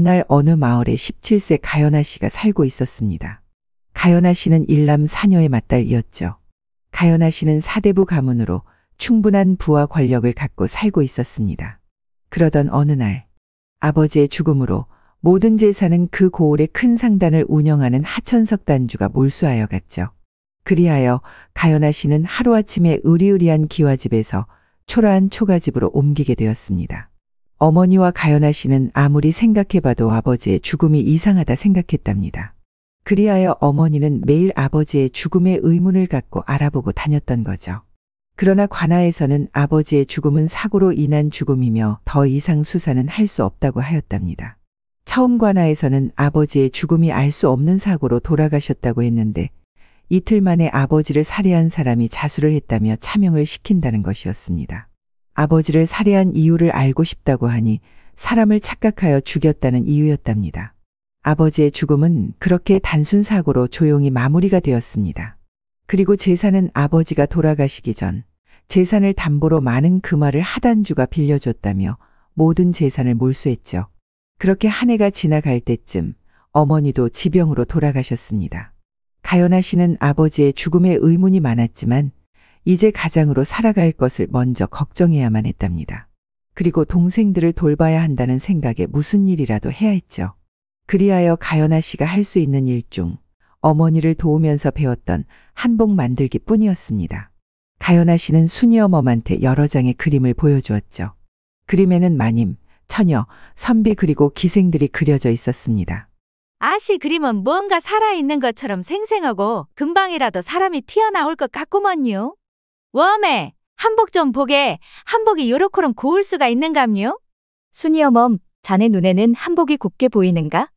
날 어느 마을에 17세 가연아 씨가 살고 있었습니다. 가연아 씨는 일남 사녀의 맏딸이었죠. 가연아 씨는 사대부 가문으로 충분한 부와 권력을 갖고 살고 있었습니다. 그러던 어느 날 아버지의 죽음으로 모든 재산은 그 고을의 큰 상단을 운영하는 하천석 단주가 몰수하여 갔죠. 그리하여 가연아 씨는 하루아침에 으리으리한 기와집에서 초라한 초가집으로 옮기게 되었습니다. 어머니와 가연아 씨는 아무리 생각해봐도 아버지의 죽음이 이상하다 생각했답니다. 그리하여 어머니는 매일 아버지의 죽음의 의문을 갖고 알아보고 다녔던 거죠. 그러나 관아에서는 아버지의 죽음은 사고로 인한 죽음이며 더 이상 수사는 할 수 없다고 하였답니다. 처음 관아에서는 아버지의 죽음이 알 수 없는 사고로 돌아가셨다고 했는데 이틀 만에 아버지를 살해한 사람이 자수를 했다며 차명을 시킨다는 것이었습니다. 아버지를 살해한 이유를 알고 싶다고 하니 사람을 착각하여 죽였다는 이유였답니다. 아버지의 죽음은 그렇게 단순 사고로 조용히 마무리가 되었습니다. 그리고 재산은 아버지가 돌아가시기 전 재산을 담보로 많은 금화를 하단주가 빌려줬다며 모든 재산을 몰수했죠. 그렇게 한 해가 지나갈 때쯤 어머니도 지병으로 돌아가셨습니다. 가연아 씨는 아버지의 죽음에 의문이 많았지만 이제 가장으로 살아갈 것을 먼저 걱정해야만 했답니다. 그리고 동생들을 돌봐야 한다는 생각에 무슨 일이라도 해야 했죠. 그리하여 가연아 씨가 할 수 있는 일 중 어머니를 도우면서 배웠던 한복 만들기 뿐이었습니다. 가연아 씨는 순이어멈한테 여러 장의 그림을 보여주었죠. 그림에는 마님, 처녀, 선비 그리고 기생들이 그려져 있었습니다. 아씨 그림은 뭔가 살아있는 것처럼 생생하고 금방이라도 사람이 튀어나올 것 같구먼요. 웜에 한복 좀 보게. 한복이 요렇게럼 고울 수가 있는감요? 순이어멈, 자네 눈에는 한복이 곱게 보이는가?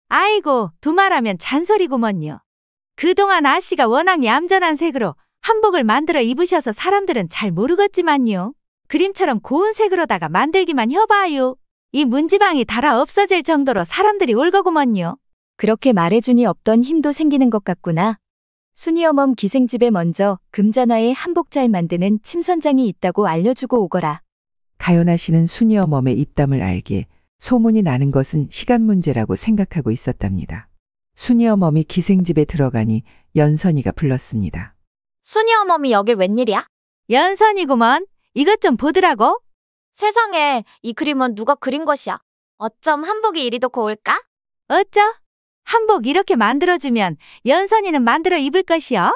아이고 두말하면 잔소리구먼요. 그동안 아씨가 워낙 얌전한 색으로 한복을 만들어 입으셔서 사람들은 잘 모르겠지만요. 그림처럼 고운 색으로다가 만들기만 해봐요. 이 문지방이 달아 없어질 정도로 사람들이 올거구먼요. 그렇게 말해주니 없던 힘도 생기는 것 같구나. 순이어멈 기생집에 먼저 금잔화에 한복 잘 만드는 침선장이 있다고 알려주고 오거라. 가연아 씨는 순이어멈의 입담을 알기에 소문이 나는 것은 시간 문제라고 생각하고 있었답니다. 순이어멈이 기생집에 들어가니 연선이가 불렀습니다. 순이어멈이 여길 웬일이야? 연선이구먼. 이것 좀 보더라고. 세상에, 이 그림은 누가 그린 것이야? 어쩜 한복이 이리도 고울까? 어쩌? 한복 이렇게 만들어주면 연선이는 만들어 입을 것이요?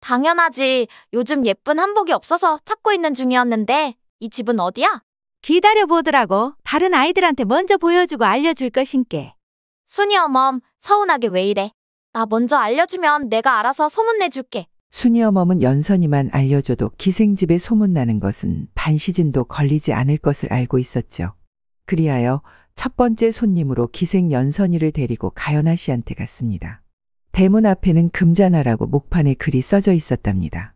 당연하지. 요즘 예쁜 한복이 없어서 찾고 있는 중이었는데 이 집은 어디야? 기다려보더라고. 다른 아이들한테 먼저 보여주고 알려줄 것인께. 순이어멈, 서운하게 왜 이래? 나 먼저 알려주면 내가 알아서 소문내줄게. 순이어멈은 연선이만 알려줘도 기생집에 소문나는 것은 반시즌도 걸리지 않을 것을 알고 있었죠. 그리하여 첫 번째 손님으로 기생 연선이를 데리고 가연아 씨한테 갔습니다. 대문 앞에는 금잔화라고 목판에 글이 써져 있었답니다.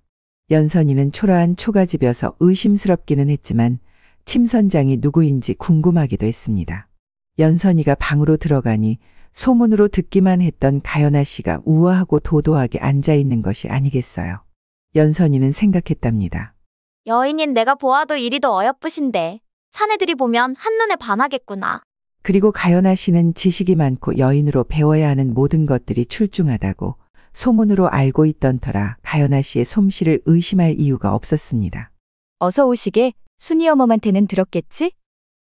연선이는 초라한 초가집여서 의심스럽기는 했지만 침선장이 누구인지 궁금하기도 했습니다. 연선이가 방으로 들어가니 소문으로 듣기만 했던 가연아 씨가 우아하고 도도하게 앉아있는 것이 아니겠어요. 연선이는 생각했답니다. 여인인 내가 보아도 이리도 어여쁘신데 사내들이 보면 한눈에 반하겠구나. 그리고 가연아 씨는 지식이 많고 여인으로 배워야 하는 모든 것들이 출중하다고 소문으로 알고 있던 터라 가연아 씨의 솜씨를 의심할 이유가 없었습니다. 어서 오시게. 순이어멈한테는 들었겠지?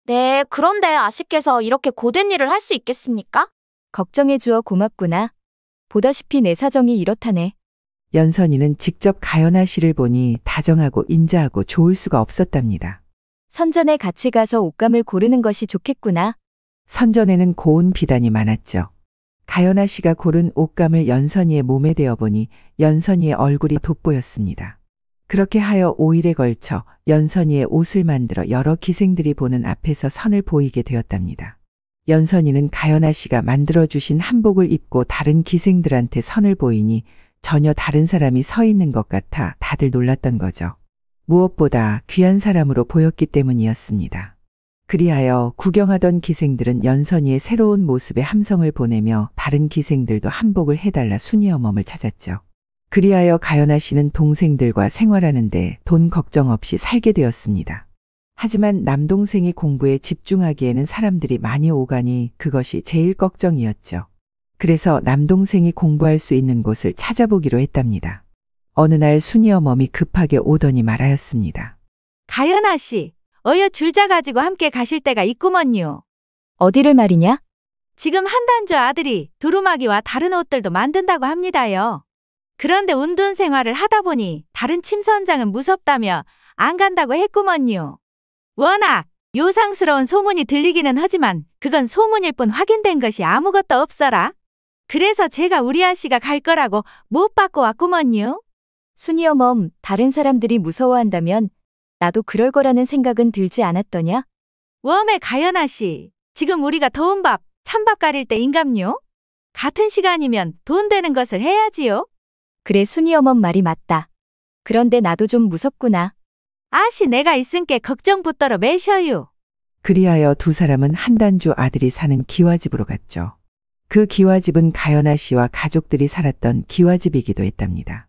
네, 그런데 아씨께서 이렇게 고된 일을 할 수 있겠습니까? 걱정해 주어 고맙구나. 보다시피 내 사정이 이렇다네. 연선이는 직접 가연아 씨를 보니 다정하고 인자하고 좋을 수가 없었답니다. 선전에 같이 가서 옷감을 고르는 것이 좋겠구나. 선전에는 고운 비단이 많았죠. 가연아 씨가 고른 옷감을 연선이의 몸에 대어 보니 연선이의 얼굴이 돋보였습니다. 그렇게 하여 5일에 걸쳐 연선이의 옷을 만들어 여러 기생들이 보는 앞에서 선을 보이게 되었답니다. 연선이는 가연아 씨가 만들어주신 한복을 입고 다른 기생들한테 선을 보이니 전혀 다른 사람이 서 있는 것 같아 다들 놀랐던 거죠. 무엇보다 귀한 사람으로 보였기 때문이었습니다. 그리하여 구경하던 기생들은 연선이의 새로운 모습에 함성을 보내며 다른 기생들도 한복을 해달라 순이어멈을 찾았죠. 그리하여 가연아 씨는 동생들과 생활하는데 돈 걱정 없이 살게 되었습니다. 하지만 남동생이 공부에 집중하기에는 사람들이 많이 오가니 그것이 제일 걱정이었죠. 그래서 남동생이 공부할 수 있는 곳을 찾아보기로 했답니다. 어느 날 순이 어멈이 급하게 오더니 말하였습니다. 가연아 씨, 어여 줄자 가지고 함께 가실 때가 있구먼요. 어디를 말이냐? 지금 한단주 아들이 두루마기와 다른 옷들도 만든다고 합니다요. 그런데 운둔 생활을 하다 보니 다른 침선장은 무섭다며 안 간다고 했구먼요. 워낙 요상스러운 소문이 들리기는 하지만 그건 소문일 뿐 확인된 것이 아무것도 없어라. 그래서 제가 우리 아씨가 갈 거라고 못 받고 왔구먼요. 순이 어멈, 다른 사람들이 무서워한다면 나도 그럴 거라는 생각은 들지 않았더냐? 웜에 가연아 씨, 지금 우리가 더운 밥, 찬밥 가릴 때인감요? 같은 시간이면 돈 되는 것을 해야지요. 그래, 순이 어멈 말이 맞다. 그런데 나도 좀 무섭구나. 아씨 내가 있은께 걱정 붙들어 매셔요. 그리하여 두 사람은 한단주 아들이 사는 기와집으로 갔죠. 그 기와집은 가연아 씨와 가족들이 살았던 기와집이기도 했답니다.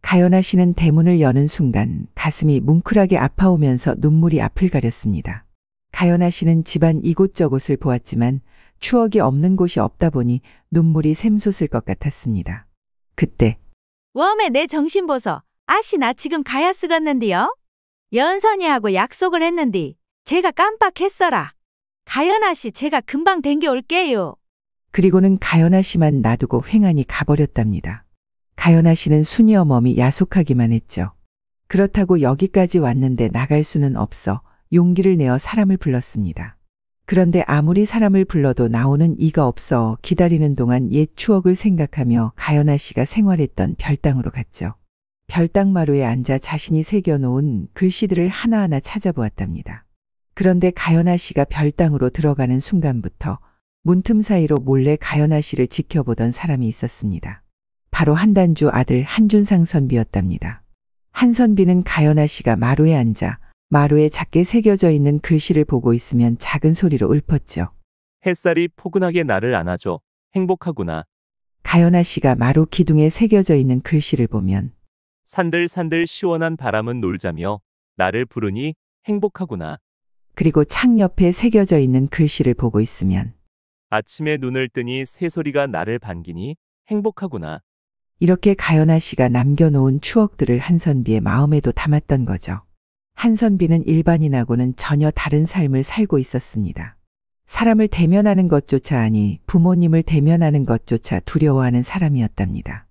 가연아 씨는 대문을 여는 순간 가슴이 뭉클하게 아파오면서 눈물이 앞을 가렸습니다. 가연아 씨는 집안 이곳저곳을 보았지만 추억이 없는 곳이 없다 보니 눈물이 샘솟을 것 같았습니다. 그때 웜에 내 정신 보소. 아씨 나 지금 가야 쓰겄는디요. 연선이하고 약속을 했는디 제가 깜빡했어라. 가연아 씨 제가 금방 댕겨 올게요. 그리고는 가연아 씨만 놔두고 횡하니 가버렸답니다. 가연아 씨는 순이 어멈이 야속하기만 했죠. 그렇다고 여기까지 왔는데 나갈 수는 없어 용기를 내어 사람을 불렀습니다. 그런데 아무리 사람을 불러도 나오는 이가 없어 기다리는 동안 옛 추억을 생각하며 가연아 씨가 생활했던 별당으로 갔죠. 별당 마루에 앉아 자신이 새겨놓은 글씨들을 하나하나 찾아보았답니다. 그런데 가연아 씨가 별당으로 들어가는 순간부터 문틈 사이로 몰래 가연아 씨를 지켜보던 사람이 있었습니다. 바로 한단주 아들 한준상 선비였답니다. 한 선비는 가연아 씨가 마루에 앉아 마루에 작게 새겨져 있는 글씨를 보고 있으면 작은 소리로 읊었죠. 햇살이 포근하게 나를 안아줘. 행복하구나. 가연아 씨가 마루 기둥에 새겨져 있는 글씨를 보면 산들산들 시원한 바람은 놀자며 나를 부르니 행복하구나. 그리고 창 옆에 새겨져 있는 글씨를 보고 있으면 아침에 눈을 뜨니 새소리가 나를 반기니 행복하구나. 이렇게 가연아 씨가 남겨놓은 추억들을 한선비의 마음에도 담았던 거죠. 한선비는 일반인하고는 전혀 다른 삶을 살고 있었습니다. 사람을 대면하는 것조차 아니 부모님을 대면하는 것조차 두려워하는 사람이었답니다.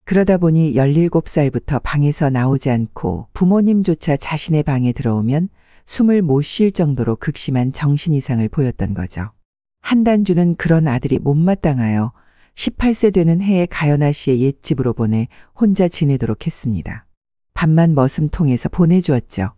그러다 보니 17살부터 방에서 나오지 않고 부모님조차 자신의 방에 들어오면 숨을 못 쉴 정도로 극심한 정신 이상을 보였던 거죠. 한단주는 그런 아들이 못마땅하여 18세 되는 해에 가연아 씨의 옛집으로 보내 혼자 지내도록 했습니다. 밥만 머슴통에서 보내주었죠.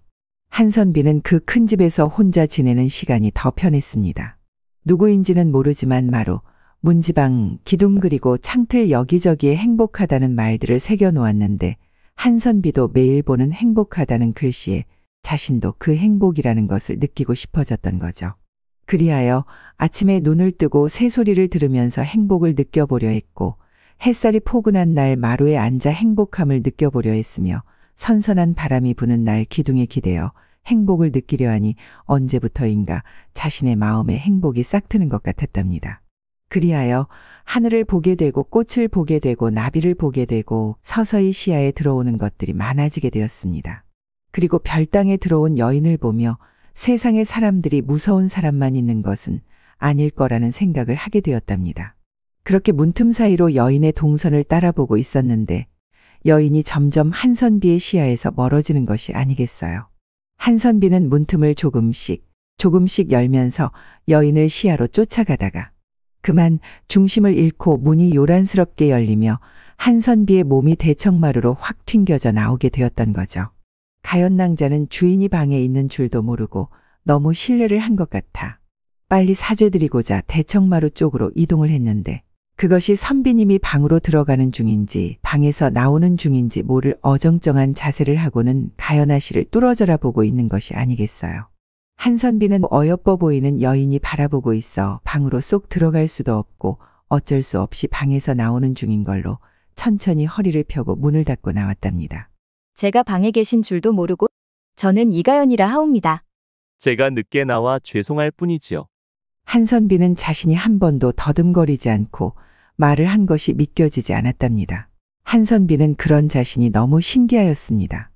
한선비는 그 큰 집에서 혼자 지내는 시간이 더 편했습니다. 누구인지는 모르지만 마루, 문지방, 기둥 그리고 창틀 여기저기에 행복하다는 말들을 새겨놓았는데 한선비도 매일 보는 행복하다는 글씨에 자신도 그 행복이라는 것을 느끼고 싶어졌던 거죠. 그리하여 아침에 눈을 뜨고 새소리를 들으면서 행복을 느껴보려 했고 햇살이 포근한 날 마루에 앉아 행복함을 느껴보려 했으며 선선한 바람이 부는 날 기둥에 기대어 행복을 느끼려 하니 언제부터인가 자신의 마음에 행복이 싹트는 것 같았답니다. 그리하여 하늘을 보게 되고 꽃을 보게 되고 나비를 보게 되고 서서히 시야에 들어오는 것들이 많아지게 되었습니다. 그리고 별당에 들어온 여인을 보며 세상에 사람들이 무서운 사람만 있는 것은 아닐 거라는 생각을 하게 되었답니다. 그렇게 문틈 사이로 여인의 동선을 따라보고 있었는데 여인이 점점 한선비의 시야에서 멀어지는 것이 아니겠어요. 한선비는 문틈을 조금씩 열면서 여인을 시야로 쫓아가다가 그만 중심을 잃고 문이 요란스럽게 열리며 한선비의 몸이 대청마루로 확 튕겨져 나오게 되었던 거죠. 가연낭자는 주인이 방에 있는 줄도 모르고 너무 실례를 한 것 같아 빨리 사죄드리고자 대청마루 쪽으로 이동을 했는데 그것이 선비님이 방으로 들어가는 중인지 방에서 나오는 중인지 모를 어정쩡한 자세를 하고는 가연아 씨를 뚫어져라 보고 있는 것이 아니겠어요. 한선비는 어여뻐 보이는 여인이 바라보고 있어 방으로 쏙 들어갈 수도 없고 어쩔 수 없이 방에서 나오는 중인 걸로 천천히 허리를 펴고 문을 닫고 나왔답니다. 제가 방에 계신 줄도 모르고 저는 이가연이라 하옵니다. 제가 늦게 나와 죄송할 뿐이지요. 한선비는 자신이 한 번도 더듬거리지 않고 말을 한 것이 믿겨지지 않았답니다. 한선비는 그런 자신이 너무 신기하였습니다.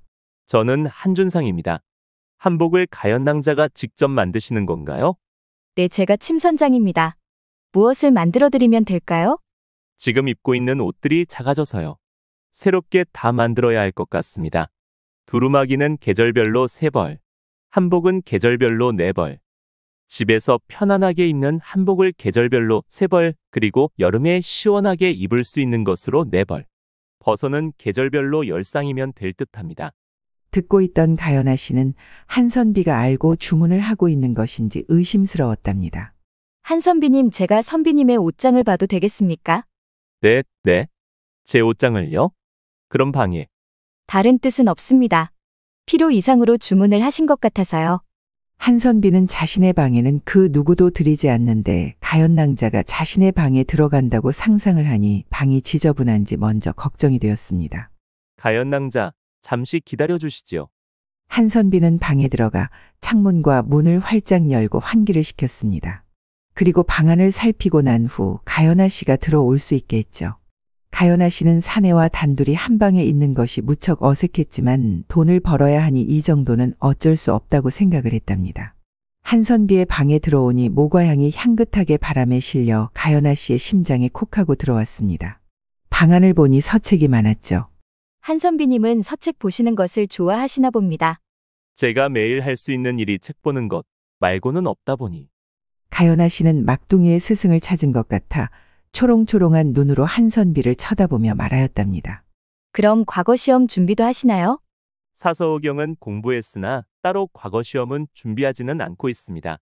저는 한준상입니다. 한복을 가연낭자가 직접 만드시는 건가요? 네, 제가 침 선장입니다. 무엇을 만들어 드리면 될까요? 지금 입고 있는 옷들이 작아져서요. 새롭게 다 만들어야 할 것 같습니다. 두루마기는 계절별로 3벌, 한복은 계절별로 4벌. 집에서 편안하게 입는 한복을 계절별로 3벌, 그리고 여름에 시원하게 입을 수 있는 것으로 4벌. 버선은 계절별로 10쌍이면 될 듯합니다. 듣고 있던 가연아 씨는 한선비가 알고 주문을 하고 있는 것인지 의심스러웠답니다. 한선비님, 제가 선비님의 옷장을 봐도 되겠습니까? 네, 네. 제 옷장을요? 그럼 방에. 다른 뜻은 없습니다. 필요 이상으로 주문을 하신 것 같아서요. 한선비는 자신의 방에는 그 누구도 들이지 않는데 가연낭자가 자신의 방에 들어간다고 상상을 하니 방이 지저분한지 먼저 걱정이 되었습니다. 가연낭자, 잠시 기다려 주시지요. 한선비는 방에 들어가 창문과 문을 활짝 열고 환기를 시켰습니다. 그리고 방 안을 살피고 난 후 가연아 씨가 들어올 수 있게 했죠. 가연아 씨는 사내와 단둘이 한 방에 있는 것이 무척 어색했지만 돈을 벌어야 하니 이 정도는 어쩔 수 없다고 생각을 했답니다. 한선비의 방에 들어오니 모과향이 향긋하게 바람에 실려 가연아 씨의 심장에 콕하고 들어왔습니다. 방 안을 보니 서책이 많았죠. 한선비님은 서책 보시는 것을 좋아하시나 봅니다. 제가 매일 할 수 있는 일이 책 보는 것 말고는 없다 보니. 가연아 씨는 막둥이의 스승을 찾은 것 같아 초롱초롱한 눈으로 한선비를 쳐다보며 말하였답니다. 그럼 과거 시험 준비도 하시나요? 사서오경은 공부했으나 따로 과거 시험은 준비하지는 않고 있습니다.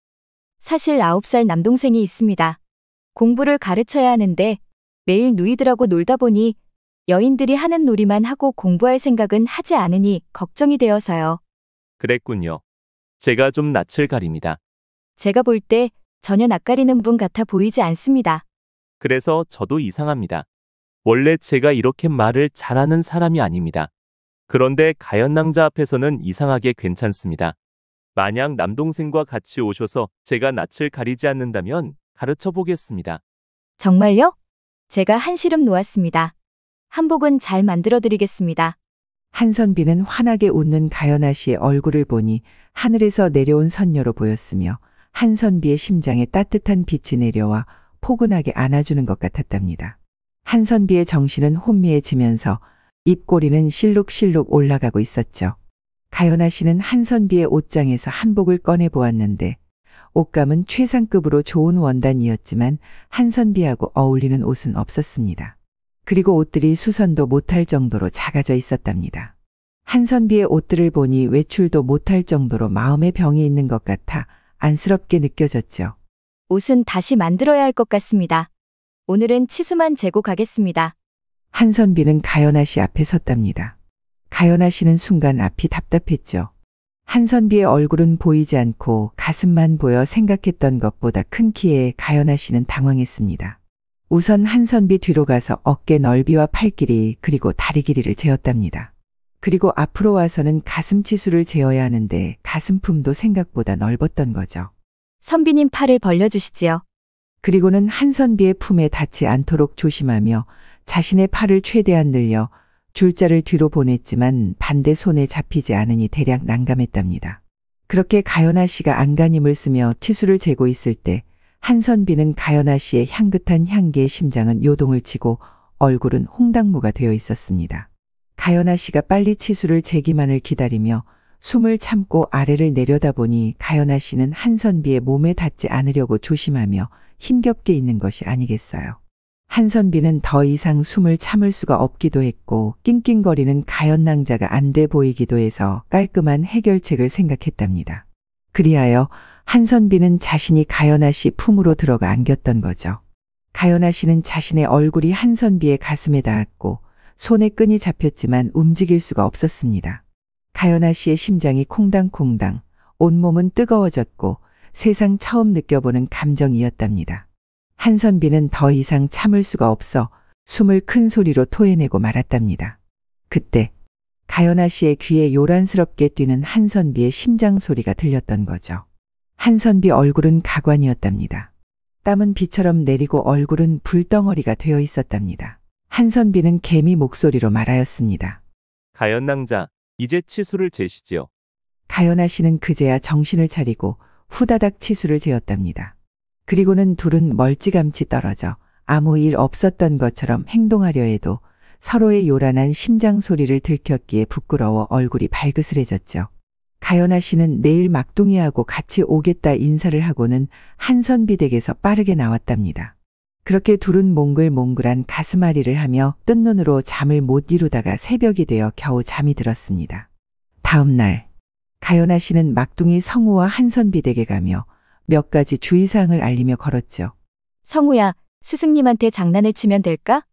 사실 9살 남동생이 있습니다. 공부를 가르쳐야 하는데 매일 누이들하고 놀다 보니 여인들이 하는 놀이만 하고 공부할 생각은 하지 않으니 걱정이 되어서요. 그랬군요. 제가 좀 낯을 가립니다. 제가 볼 때 전혀 낯가리는 분 같아 보이지 않습니다. 그래서 저도 이상합니다. 원래 제가 이렇게 말을 잘하는 사람이 아닙니다. 그런데 가연낭자 앞에서는 이상하게 괜찮습니다. 만약 남동생과 같이 오셔서 제가 낯을 가리지 않는다면 가르쳐 보겠습니다. 정말요? 제가 한시름 놓았습니다. 한복은 잘 만들어 드리겠습니다. 한선비는 환하게 웃는 가연아 씨의 얼굴을 보니 하늘에서 내려온 선녀로 보였으며 한선비의 심장에 따뜻한 빛이 내려와 포근하게 안아주는 것 같았답니다. 한선비의 정신은 혼미해지면서 입꼬리는 실룩실룩 올라가고 있었죠. 가연아 씨는 한선비의 옷장에서 한복을 꺼내 보았는데 옷감은 최상급으로 좋은 원단이었지만 한선비하고 어울리는 옷은 없었습니다. 그리고 옷들이 수선도 못할 정도로 작아져 있었답니다. 한선비의 옷들을 보니 외출도 못할 정도로 마음의 병이 있는 것 같아 안쓰럽게 느껴졌죠. 옷은 다시 만들어야 할 것 같습니다. 오늘은 치수만 재고 가겠습니다. 한선비는 가연아 씨 앞에 섰답니다. 가연아 씨는 순간 앞이 답답했죠. 한선비의 얼굴은 보이지 않고 가슴만 보여 생각했던 것보다 큰 키에 가연아 씨는 당황했습니다. 우선 한선비 뒤로 가서 어깨 넓이와 팔 길이 그리고 다리 길이를 재었답니다. 그리고 앞으로 와서는 가슴 치수를 재어야 하는데 가슴품도 생각보다 넓었던 거죠. 선비님 팔을 벌려주시지요. 그리고는 한선비의 품에 닿지 않도록 조심하며 자신의 팔을 최대한 늘려 줄자를 뒤로 보냈지만 반대 손에 잡히지 않으니 대략 난감했답니다. 그렇게 가연아 씨가 안간힘을 쓰며 치수를 재고 있을 때 한선비는 가연아 씨의 향긋한 향기에 심장은 요동을 치고 얼굴은 홍당무가 되어 있었습니다. 가연아 씨가 빨리 치수를 재기만을 기다리며 숨을 참고 아래를 내려다보니 가연아 씨는 한선비의 몸에 닿지 않으려고 조심하며 힘겹게 있는 것이 아니겠어요. 한선비는 더 이상 숨을 참을 수가 없기도 했고 낑낑거리는 가연낭자가 안 돼 보이기도 해서 깔끔한 해결책을 생각했답니다. 그리하여 한선비는 자신이 가연아 씨 품으로 들어가 안겼던 거죠. 가연아 씨는 자신의 얼굴이 한선비의 가슴에 닿았고 손에 끈이 잡혔지만 움직일 수가 없었습니다. 가연아 씨의 심장이 콩당콩당, 온몸은 뜨거워졌고 세상 처음 느껴보는 감정이었답니다. 한선비는 더 이상 참을 수가 없어 숨을 큰 소리로 토해내고 말았답니다. 그때 가연아 씨의 귀에 요란스럽게 뛰는 한선비의 심장 소리가 들렸던 거죠. 한선비 얼굴은 가관이었답니다. 땀은 비처럼 내리고 얼굴은 불덩어리가 되어 있었답니다. 한선비는 개미 목소리로 말하였습니다. 가연낭자, 이제 치수를 재시지요. 가연아 씨는 그제야 정신을 차리고 후다닥 치수를 재었답니다. 그리고는 둘은 멀찌감치 떨어져 아무 일 없었던 것처럼 행동하려 해도 서로의 요란한 심장 소리를 들켰기에 부끄러워 얼굴이 발그스레졌죠. 가연아 씨는 내일 막둥이하고 같이 오겠다 인사를 하고는 한선비 댁에서 빠르게 나왔답니다. 그렇게 둘은 몽글몽글한 가슴앓이를 하며 뜬 눈으로 잠을 못 이루다가 새벽이 되어 겨우 잠이 들었습니다. 다음 날 가연아 씨는 막둥이 성우와 한선비 댁에 가며 몇 가지 주의사항을 알리며 걸었죠. 성우야, 스승님한테 장난을 치면 될까?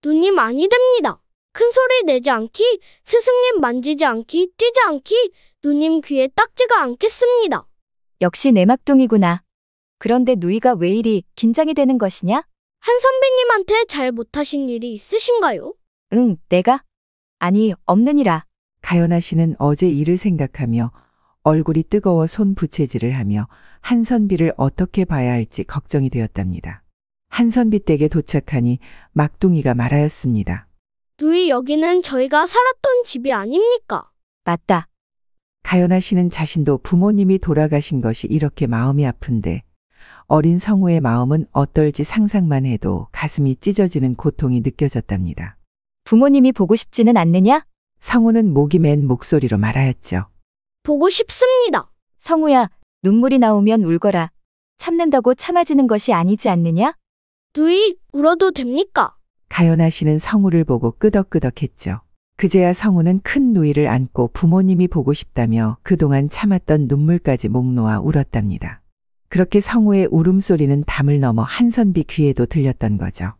누님 아니 됩니다. 큰 소리 내지 않기, 스승님 만지지 않기, 뛰지 않기, 누님 귀에 딱지가 않겠습니다. 역시 내 막둥이구나. 그런데 누이가 왜 이리 긴장이 되는 것이냐? 한 선배님한테 잘 못하신 일이 있으신가요? 응, 내가? 아니, 없느니라. 가연아 씨는 어제 일을 생각하며 얼굴이 뜨거워 손 부채질을 하며 한선비를 어떻게 봐야 할지 걱정이 되었답니다. 한선비 댁에 도착하니 막둥이가 말하였습니다. 누이 여기는 저희가 살았던 집이 아닙니까? 맞다. 가연아 씨는 자신도 부모님이 돌아가신 것이 이렇게 마음이 아픈데 어린 성우의 마음은 어떨지 상상만 해도 가슴이 찢어지는 고통이 느껴졌답니다. 부모님이 보고 싶지는 않느냐? 성우는 목이 맨 목소리로 말하였죠. 보고 싶습니다. 성우야, 눈물이 나오면 울거라. 참는다고 참아지는 것이 아니지 않느냐? 누이 울어도 됩니까? 가연아 씨는 성우를 보고 끄덕끄덕했죠. 그제야 성우는 큰 누이를 안고 부모님이 보고 싶다며 그동안 참았던 눈물까지 목 놓아 울었답니다. 그렇게 성우의 울음소리는 담을 넘어 한선비 귀에도 들렸던 거죠.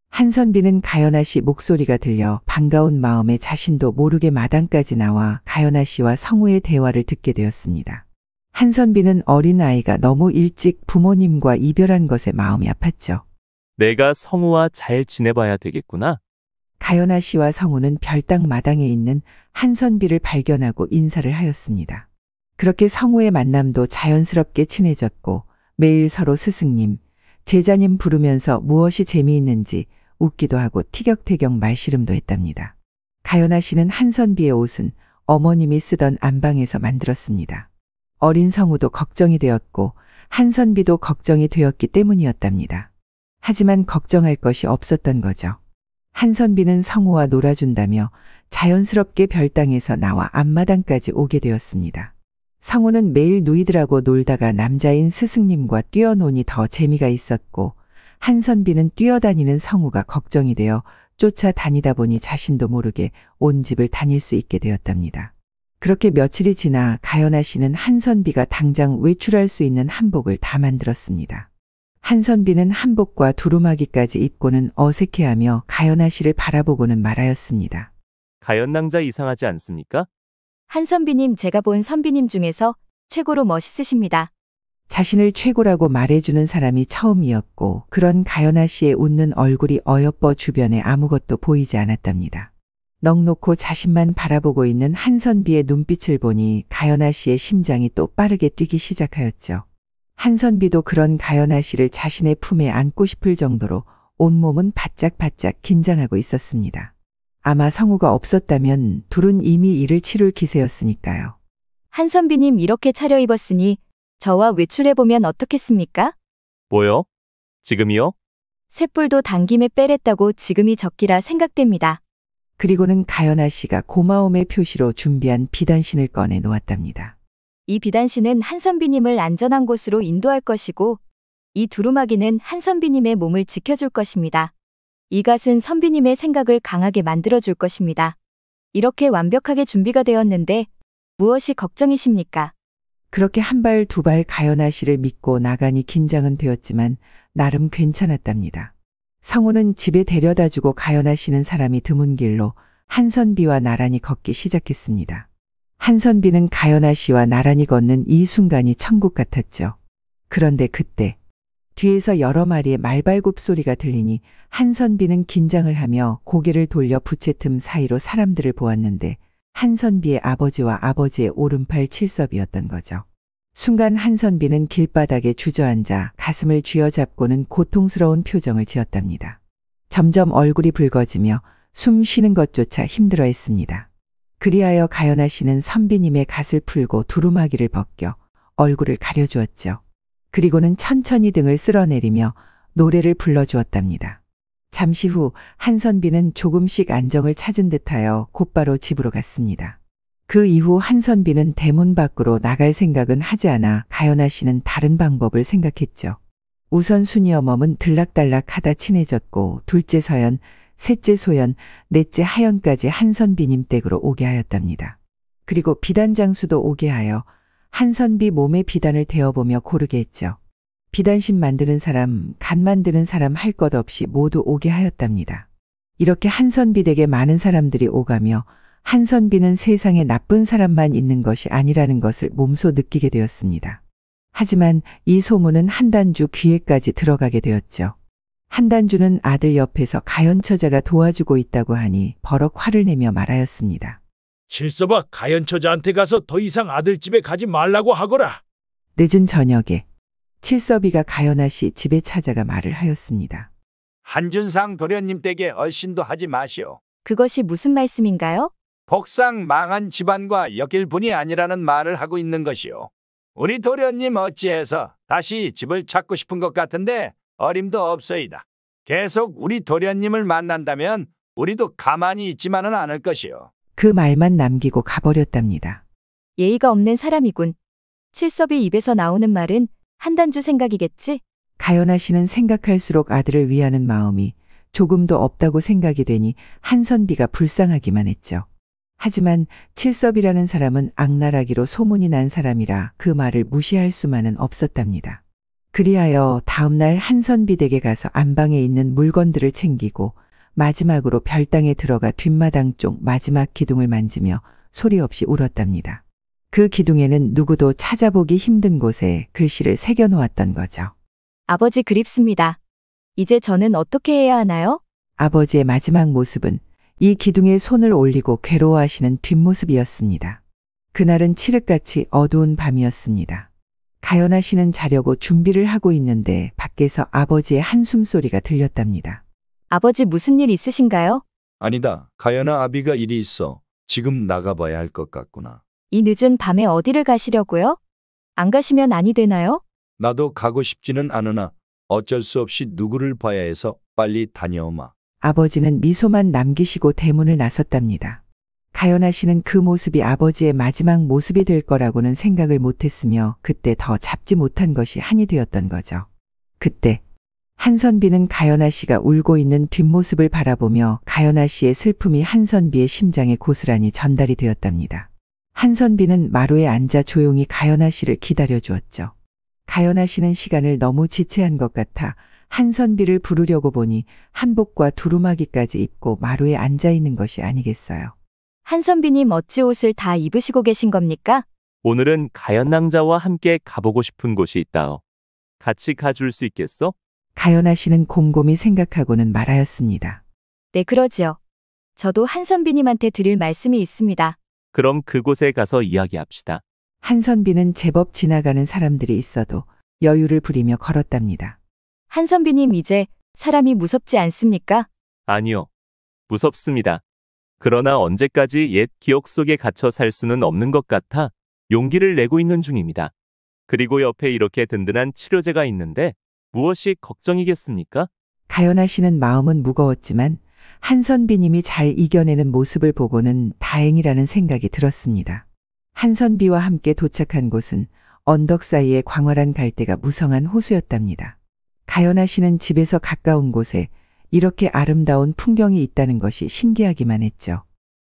한선비는 가연아 씨 목소리가 들려 반가운 마음에 자신도 모르게 마당까지 나와 가연아 씨와 성우의 대화를 듣게 되었습니다. 한선비는 어린아이가 너무 일찍 부모님과 이별한 것에 마음이 아팠죠. 내가 성우와 잘 지내봐야 되겠구나. 가연아 씨와 성우는 별당 마당에 있는 한선비를 발견하고 인사를 하였습니다. 그렇게 성우의 만남도 자연스럽게 친해졌고 매일 서로 스승님, 제자님 부르면서 무엇이 재미있는지 웃기도 하고 티격태격 말씨름도 했답니다. 가연아 씨는 한선비의 옷은 어머님이 쓰던 안방에서 만들었습니다. 어린 성우도 걱정이 되었고 한선비도 걱정이 되었기 때문이었답니다. 하지만 걱정할 것이 없었던 거죠. 한선비는 성우와 놀아준다며 자연스럽게 별당에서 나와 앞마당까지 오게 되었습니다. 성우는 매일 누이들하고 놀다가 남자인 스승님과 뛰어노니 더 재미가 있었고 한선비는 뛰어다니는 성우가 걱정이 되어 쫓아다니다 보니 자신도 모르게 온 집을 다닐 수 있게 되었답니다. 그렇게 며칠이 지나 가연아 씨는 한선비가 당장 외출할 수 있는 한복을 다 만들었습니다. 한선비는 한복과 두루마기까지 입고는 어색해하며 가연아 씨를 바라보고는 말하였습니다. 가연낭자 이상하지 않습니까? 한선비님, 제가 본 선비님 중에서 최고로 멋있으십니다. 자신을 최고라고 말해주는 사람이 처음이었고 그런 가연아 씨의 웃는 얼굴이 어여뻐 주변에 아무것도 보이지 않았답니다. 넋놓고 자신만 바라보고 있는 한선비의 눈빛을 보니 가연아 씨의 심장이 또 빠르게 뛰기 시작하였죠. 한선비도 그런 가연아 씨를 자신의 품에 안고 싶을 정도로 온몸은 바짝바짝 긴장하고 있었습니다. 아마 성우가 없었다면 둘은 이미 일을 치룰 기세였으니까요. 한선비님 이렇게 차려입었으니 저와 외출해보면 어떻겠습니까? 뭐요? 지금이요? 쇳불도 당김에 빼랬다고 지금이 적기라 생각됩니다. 그리고는 가연아 씨가 고마움의 표시로 준비한 비단신을 꺼내 놓았답니다. 이 비단신은 한선비님을 안전한 곳으로 인도할 것이고 이 두루마기는 한선비님의 몸을 지켜줄 것입니다. 이갓은 선비님의 생각을 강하게 만들어줄 것입니다. 이렇게 완벽하게 준비가 되었는데 무엇이 걱정이십니까? 그렇게 한 발 두 발 가연아 씨를 믿고 나가니 긴장은 되었지만 나름 괜찮았답니다. 성우는 집에 데려다주고 가연아 씨는 사람이 드문 길로 한선비와 나란히 걷기 시작했습니다. 한선비는 가연아 씨와 나란히 걷는 이 순간이 천국 같았죠. 그런데 그때 뒤에서 여러 마리의 말발굽 소리가 들리니 한선비는 긴장을 하며 고개를 돌려 부채 틈 사이로 사람들을 보았는데 한선비의 아버지와 아버지의 오른팔 칠섭이었던 거죠. 순간 한선비는 길바닥에 주저앉아 가슴을 쥐어잡고는 고통스러운 표정을 지었답니다. 점점 얼굴이 붉어지며 숨 쉬는 것조차 힘들어했습니다. 그리하여 가연아 씨는 선비님의 갓을 풀고 두루마기를 벗겨 얼굴을 가려주었죠. 그리고는 천천히 등을 쓸어내리며 노래를 불러주었답니다. 잠시 후 한선비는 조금씩 안정을 찾은 듯하여 곧바로 집으로 갔습니다. 그 이후 한선비는 대문 밖으로 나갈 생각은 하지 않아 가연아 씨는 다른 방법을 생각했죠. 우선 순이어멈은 들락달락하다 친해졌고 둘째 서연, 셋째 소연, 넷째 하연까지 한선비님 댁으로 오게 하였답니다. 그리고 비단장수도 오게 하여 한선비 몸에 비단을 대어보며 고르게 했죠. 비단심 만드는 사람, 간 만드는 사람 할 것 없이 모두 오게 하였답니다. 이렇게 한선비 댁에 많은 사람들이 오가며 한선비는 세상에 나쁜 사람만 있는 것이 아니라는 것을 몸소 느끼게 되었습니다. 하지만 이 소문은 한단주 귀에까지 들어가게 되었죠. 한단주는 아들 옆에서 가연처자가 도와주고 있다고 하니 버럭 화를 내며 말하였습니다. 실서봐, 가연처자한테 가서 더 이상 아들 집에 가지 말라고 하거라. 늦은 저녁에 칠섭이가 가연아 씨 집에 찾아가 말을 하였습니다. 한준상 도련님 댁에 얼씬도 하지 마시오. 그것이 무슨 말씀인가요? 복상 망한 집안과 엮일 분이 아니라는 말을 하고 있는 것이오. 우리 도련님 어찌해서 다시 집을 찾고 싶은 것 같은데 어림도 없어이다. 계속 우리 도련님을 만난다면 우리도 가만히 있지만은 않을 것이오. 그 말만 남기고 가버렸답니다. 예의가 없는 사람이군. 칠섭이 입에서 나오는 말은 한단주 생각이겠지? 가연아 씨는 생각할수록 아들을 위하는 마음이 조금도 없다고 생각이 되니 한선비가 불쌍하기만 했죠. 하지만 칠섭이라는 사람은 악랄하기로 소문이 난 사람이라 그 말을 무시할 수만은 없었답니다. 그리하여 다음날 한선비 댁에 가서 안방에 있는 물건들을 챙기고 마지막으로 별당에 들어가 뒷마당 쪽 마지막 기둥을 만지며 소리 없이 울었답니다. 그 기둥에는 누구도 찾아보기 힘든 곳에 글씨를 새겨놓았던 거죠. 아버지 그립습니다. 이제 저는 어떻게 해야 하나요? 아버지의 마지막 모습은 이 기둥에 손을 올리고 괴로워하시는 뒷모습이었습니다. 그날은 칠흑같이 어두운 밤이었습니다. 가연아 씨는 자려고 준비를 하고 있는데 밖에서 아버지의 한숨소리가 들렸답니다. 아버지 무슨 일 있으신가요? 아니다. 가연아 아비가 일이 있어. 지금 나가봐야 할 것 같구나. 이 늦은 밤에 어디를 가시려고요? 안 가시면 아니 되나요? 나도 가고 싶지는 않으나 어쩔 수 없이 누구를 봐야 해서 빨리 다녀오마. 아버지는 미소만 남기시고 대문을 나섰답니다. 가연아 씨는 그 모습이 아버지의 마지막 모습이 될 거라고는 생각을 못했으며 그때 더 잡지 못한 것이 한이 되었던 거죠. 그때 한선비는 가연아 씨가 울고 있는 뒷모습을 바라보며 가연아 씨의 슬픔이 한선비의 심장에 고스란히 전달이 되었답니다. 한선비는 마루에 앉아 조용히 가연아 씨를 기다려 주었죠. 가연아 씨는 시간을 너무 지체한 것 같아 한선비를 부르려고 보니 한복과 두루마기까지 입고 마루에 앉아 있는 것이 아니겠어요. 한선비님 어찌 옷을 다 입으시고 계신 겁니까? 오늘은 가연낭자와 함께 가보고 싶은 곳이 있다오. 같이 가줄 수 있겠어? 가연아 씨는 곰곰이 생각하고는 말하였습니다. 네, 그러지요. 저도 한선비님한테 드릴 말씀이 있습니다. 그럼 그곳에 가서 이야기합시다. 한선비는 제법 지나가는 사람들이 있어도 여유를 부리며 걸었답니다. 한선비님 이제 사람이 무섭지 않습니까? 아니요. 무섭습니다. 그러나 언제까지 옛 기억 속에 갇혀 살 수는 없는 것 같아 용기를 내고 있는 중입니다. 그리고 옆에 이렇게 든든한 치료제가 있는데 무엇이 걱정이겠습니까? 가연아 씨는 마음은 무거웠지만 한선비님이 잘 이겨내는 모습을 보고는 다행이라는 생각이 들었습니다. 한선비와 함께 도착한 곳은 언덕 사이의 광활한 갈대가 무성한 호수였답니다. 가연아 씨는 집에서 가까운 곳에 이렇게 아름다운 풍경이 있다는 것이 신기하기만 했죠.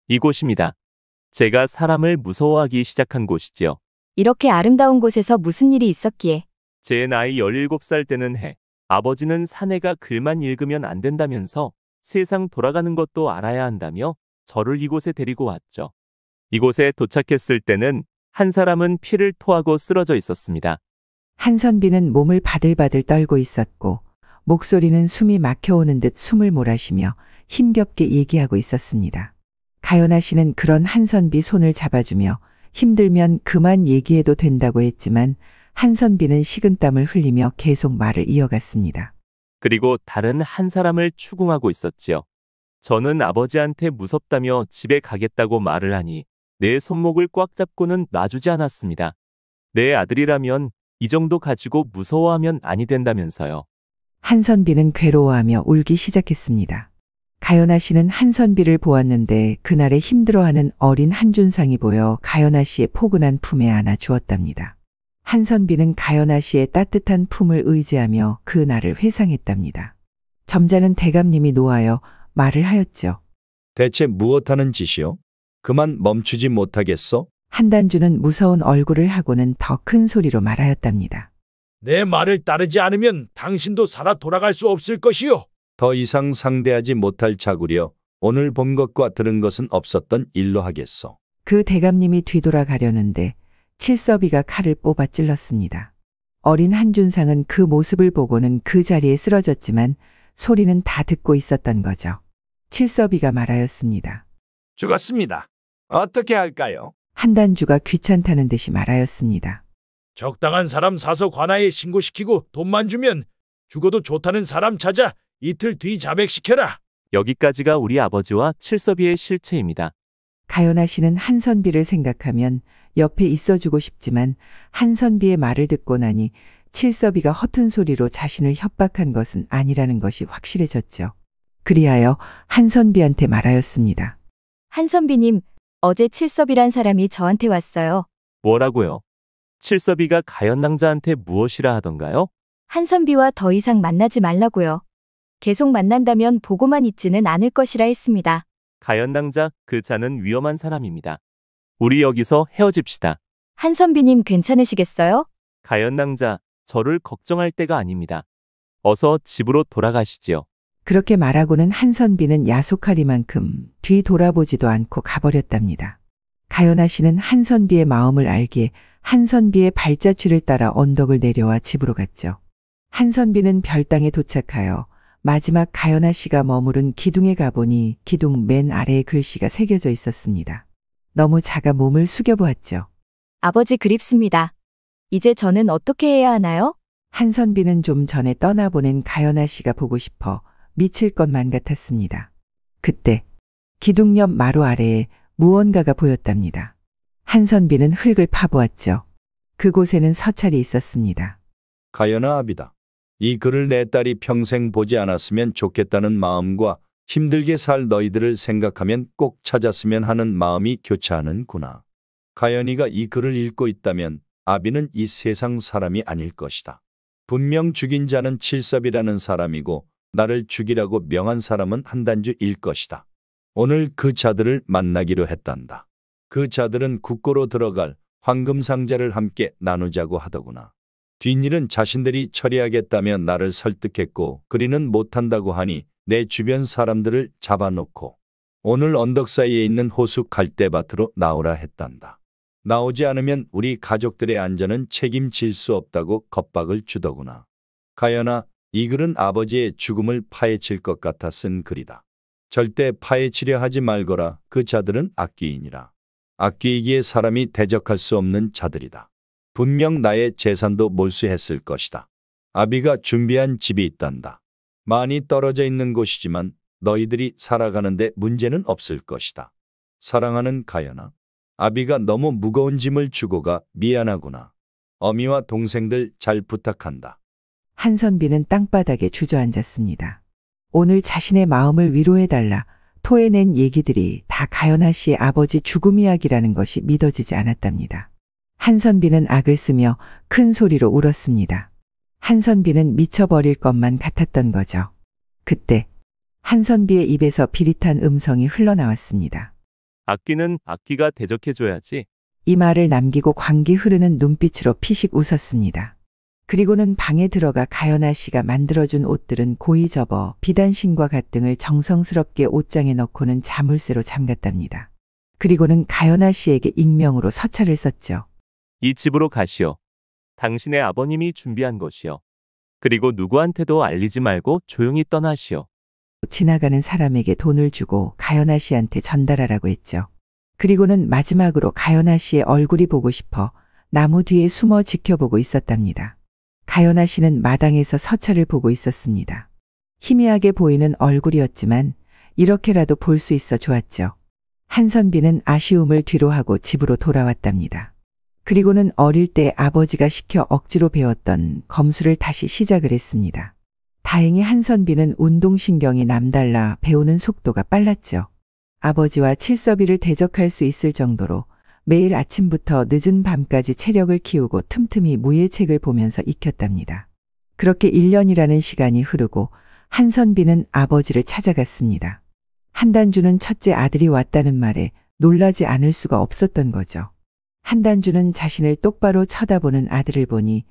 이곳입니다. 제가 사람을 무서워하기 시작한 곳이지요. 이렇게 아름다운 곳에서 무슨 일이 있었기에? 제 나이 17살 때는 아버지는 사내가 글만 읽으면 안 된다면서 세상 돌아가는 것도 알아야 한다며 저를 이곳에 데리고 왔죠. 이곳에 도착했을 때는 한 사람은 피를 토하고 쓰러져 있었습니다. 한선비는 몸을 바들바들 떨고 있었고 목소리는 숨이 막혀오는 듯 숨을 몰아쉬며 힘겹게 얘기하고 있었습니다. 가연아 씨는 그런 한선비 손을 잡아주며 힘들면 그만 얘기해도 된다고 했지만 한선비는 식은땀을 흘리며 계속 말을 이어갔습니다. 그리고 다른 한 사람을 추궁하고 있었지요. 저는 아버지한테 무섭다며 집에 가겠다고 말을 하니 내 손목을 꽉 잡고는 놔주지 않았습니다. 내 아들이라면 이 정도 가지고 무서워하면 아니 된다면서요. 한선비는 괴로워하며 울기 시작했습니다. 가연아 씨는 한선비를 보았는데 그날의 힘들어하는 어린 한준상이 보여 가연아 씨의 포근한 품에 안아 주었답니다. 한선비는 가연아 씨의 따뜻한 품을 의지하며 그 날을 회상했답니다. 점잖은 대감님이 노하여 말을 하였죠. 대체 무엇하는 짓이요? 그만 멈추지 못하겠어? 한단주는 무서운 얼굴을 하고는 더 큰 소리로 말하였답니다. 내 말을 따르지 않으면 당신도 살아 돌아갈 수 없을 것이요. 더 이상 상대하지 못할 자구려 오늘 본 것과 들은 것은 없었던 일로 하겠소. 그 대감님이 뒤돌아가려는데 칠섭이가 칼을 뽑아 찔렀습니다. 어린 한준상은 그 모습을 보고는 그 자리에 쓰러졌지만 소리는 다 듣고 있었던 거죠. 칠섭이가 말하였습니다. 죽었습니다. 어떻게 할까요? 한단주가 귀찮다는 듯이 말하였습니다. 적당한 사람 사서 관아에 신고시키고 돈만 주면 죽어도 좋다는 사람 찾아 이틀 뒤 자백시켜라. 여기까지가 우리 아버지와 칠섭이의 실체입니다. 가연아 씨는 한선비를 생각하면 옆에 있어주고 싶지만 한선비의 말을 듣고 나니 칠섭이가 허튼 소리로 자신을 협박한 것은 아니라는 것이 확실해졌죠. 그리하여 한선비한테 말하였습니다. 한선비님, 어제 칠섭이란 사람이 저한테 왔어요. 뭐라고요? 칠섭이가 가연낭자한테 무엇이라 하던가요? 한선비와 더 이상 만나지 말라고요. 계속 만난다면 보고만 있지는 않을 것이라 했습니다. 가연낭자 그 자는 위험한 사람입니다. 우리 여기서 헤어집시다. 한선비님 괜찮으시겠어요? 가연낭자 저를 걱정할 때가 아닙니다. 어서 집으로 돌아가시지요. 그렇게 말하고는 한선비는 야속하리만큼 뒤 돌아보지도 않고 가버렸답니다. 가연아 씨는 한선비의 마음을 알기에 한선비의 발자취를 따라 언덕을 내려와 집으로 갔죠. 한선비는 별당에 도착하여 마지막 가연아 씨가 머무른 기둥에 가보니 기둥 맨 아래에 글씨가 새겨져 있었습니다. 너무 작아 몸을 숙여보았죠. 아버지 그립습니다. 이제 저는 어떻게 해야 하나요? 한선비는 좀 전에 떠나보낸 가연아 씨가 보고 싶어 미칠 것만 같았습니다. 그때 기둥 옆 마루 아래에 무언가가 보였답니다. 한선비는 흙을 파보았죠. 그곳에는 서찰이 있었습니다. 가연아 아비다. 이 글을 내 딸이 평생 보지 않았으면 좋겠다는 마음과 힘들게 살 너희들을 생각하면 꼭 찾았으면 하는 마음이 교차하는구나. 가연이가 이 글을 읽고 있다면 아비는 이 세상 사람이 아닐 것이다. 분명 죽인 자는 칠섭이라는 사람이고 나를 죽이라고 명한 사람은 한단주일 것이다. 오늘 그 자들을 만나기로 했단다. 그 자들은 국고로 들어갈 황금 상자를 함께 나누자고 하더구나. 뒷일은 자신들이 처리하겠다며 나를 설득했고 그리는 못한다고 하니 내 주변 사람들을 잡아놓고 오늘 언덕 사이에 있는 호수 갈대밭으로 나오라 했단다. 나오지 않으면 우리 가족들의 안전은 책임질 수 없다고 겁박을 주더구나. 가연아, 이 글은 아버지의 죽음을 파헤칠 것 같아 쓴 글이다. 절대 파헤치려 하지 말거라. 그 자들은 악귀이니라. 악귀이기에 사람이 대적할 수 없는 자들이다. 분명 나의 재산도 몰수했을 것이다. 아비가 준비한 집이 있단다. 많이 떨어져 있는 곳이지만 너희들이 살아가는데 문제는 없을 것이다. 사랑하는 가연아, 아비가 너무 무거운 짐을 주고 가 미안하구나. 어미와 동생들 잘 부탁한다. 한선비는 땅바닥에 주저앉았습니다. 오늘 자신의 마음을 위로해달라 토해낸 얘기들이 다 가연아 씨의 아버지 죽음 이야기라는 것이 믿어지지 않았답니다. 한선비는 악을 쓰며 큰 소리로 울었습니다. 한선비는 미쳐버릴 것만 같았던 거죠. 그때 한선비의 입에서 비릿한 음성이 흘러나왔습니다. 악귀는 악귀가 대적해줘야지. 이 말을 남기고 광기 흐르는 눈빛으로 피식 웃었습니다. 그리고는 방에 들어가 가연아 씨가 만들어준 옷들은 고이 접어 비단신과 갓등을 정성스럽게 옷장에 넣고는 자물쇠로 잠갔답니다. 그리고는 가연아 씨에게 익명으로 서찰을 썼죠. 이 집으로 가시오. 당신의 아버님이 준비한 것이요. 그리고 누구한테도 알리지 말고 조용히 떠나시오. 지나가는 사람에게 돈을 주고 가연아 씨한테 전달하라고 했죠. 그리고는 마지막으로 가연아 씨의 얼굴이 보고 싶어 나무 뒤에 숨어 지켜보고 있었답니다. 가연아 씨는 마당에서 서차를 보고 있었습니다. 희미하게 보이는 얼굴이었지만 이렇게라도 볼 수 있어 좋았죠. 한선비는 아쉬움을 뒤로하고 집으로 돌아왔답니다. 그리고는 어릴 때 아버지가 시켜 억지로 배웠던 검수를 다시 시작을 했습니다. 다행히 한선비는 운동신경이 남달라 배우는 속도가 빨랐죠. 아버지와 칠섭이를 대적할 수 있을 정도로 매일 아침부터 늦은 밤까지 체력을 키우고 틈틈이 무예책을 보면서 익혔답니다. 그렇게 1년이라는 시간이 흐르고 한선비는 아버지를 찾아갔습니다. 한단주는 첫째 아들이 왔다는 말에 놀라지 않을 수가 없었던 거죠. 한단주는 자신을 똑바로 쳐다보는 아들을 보니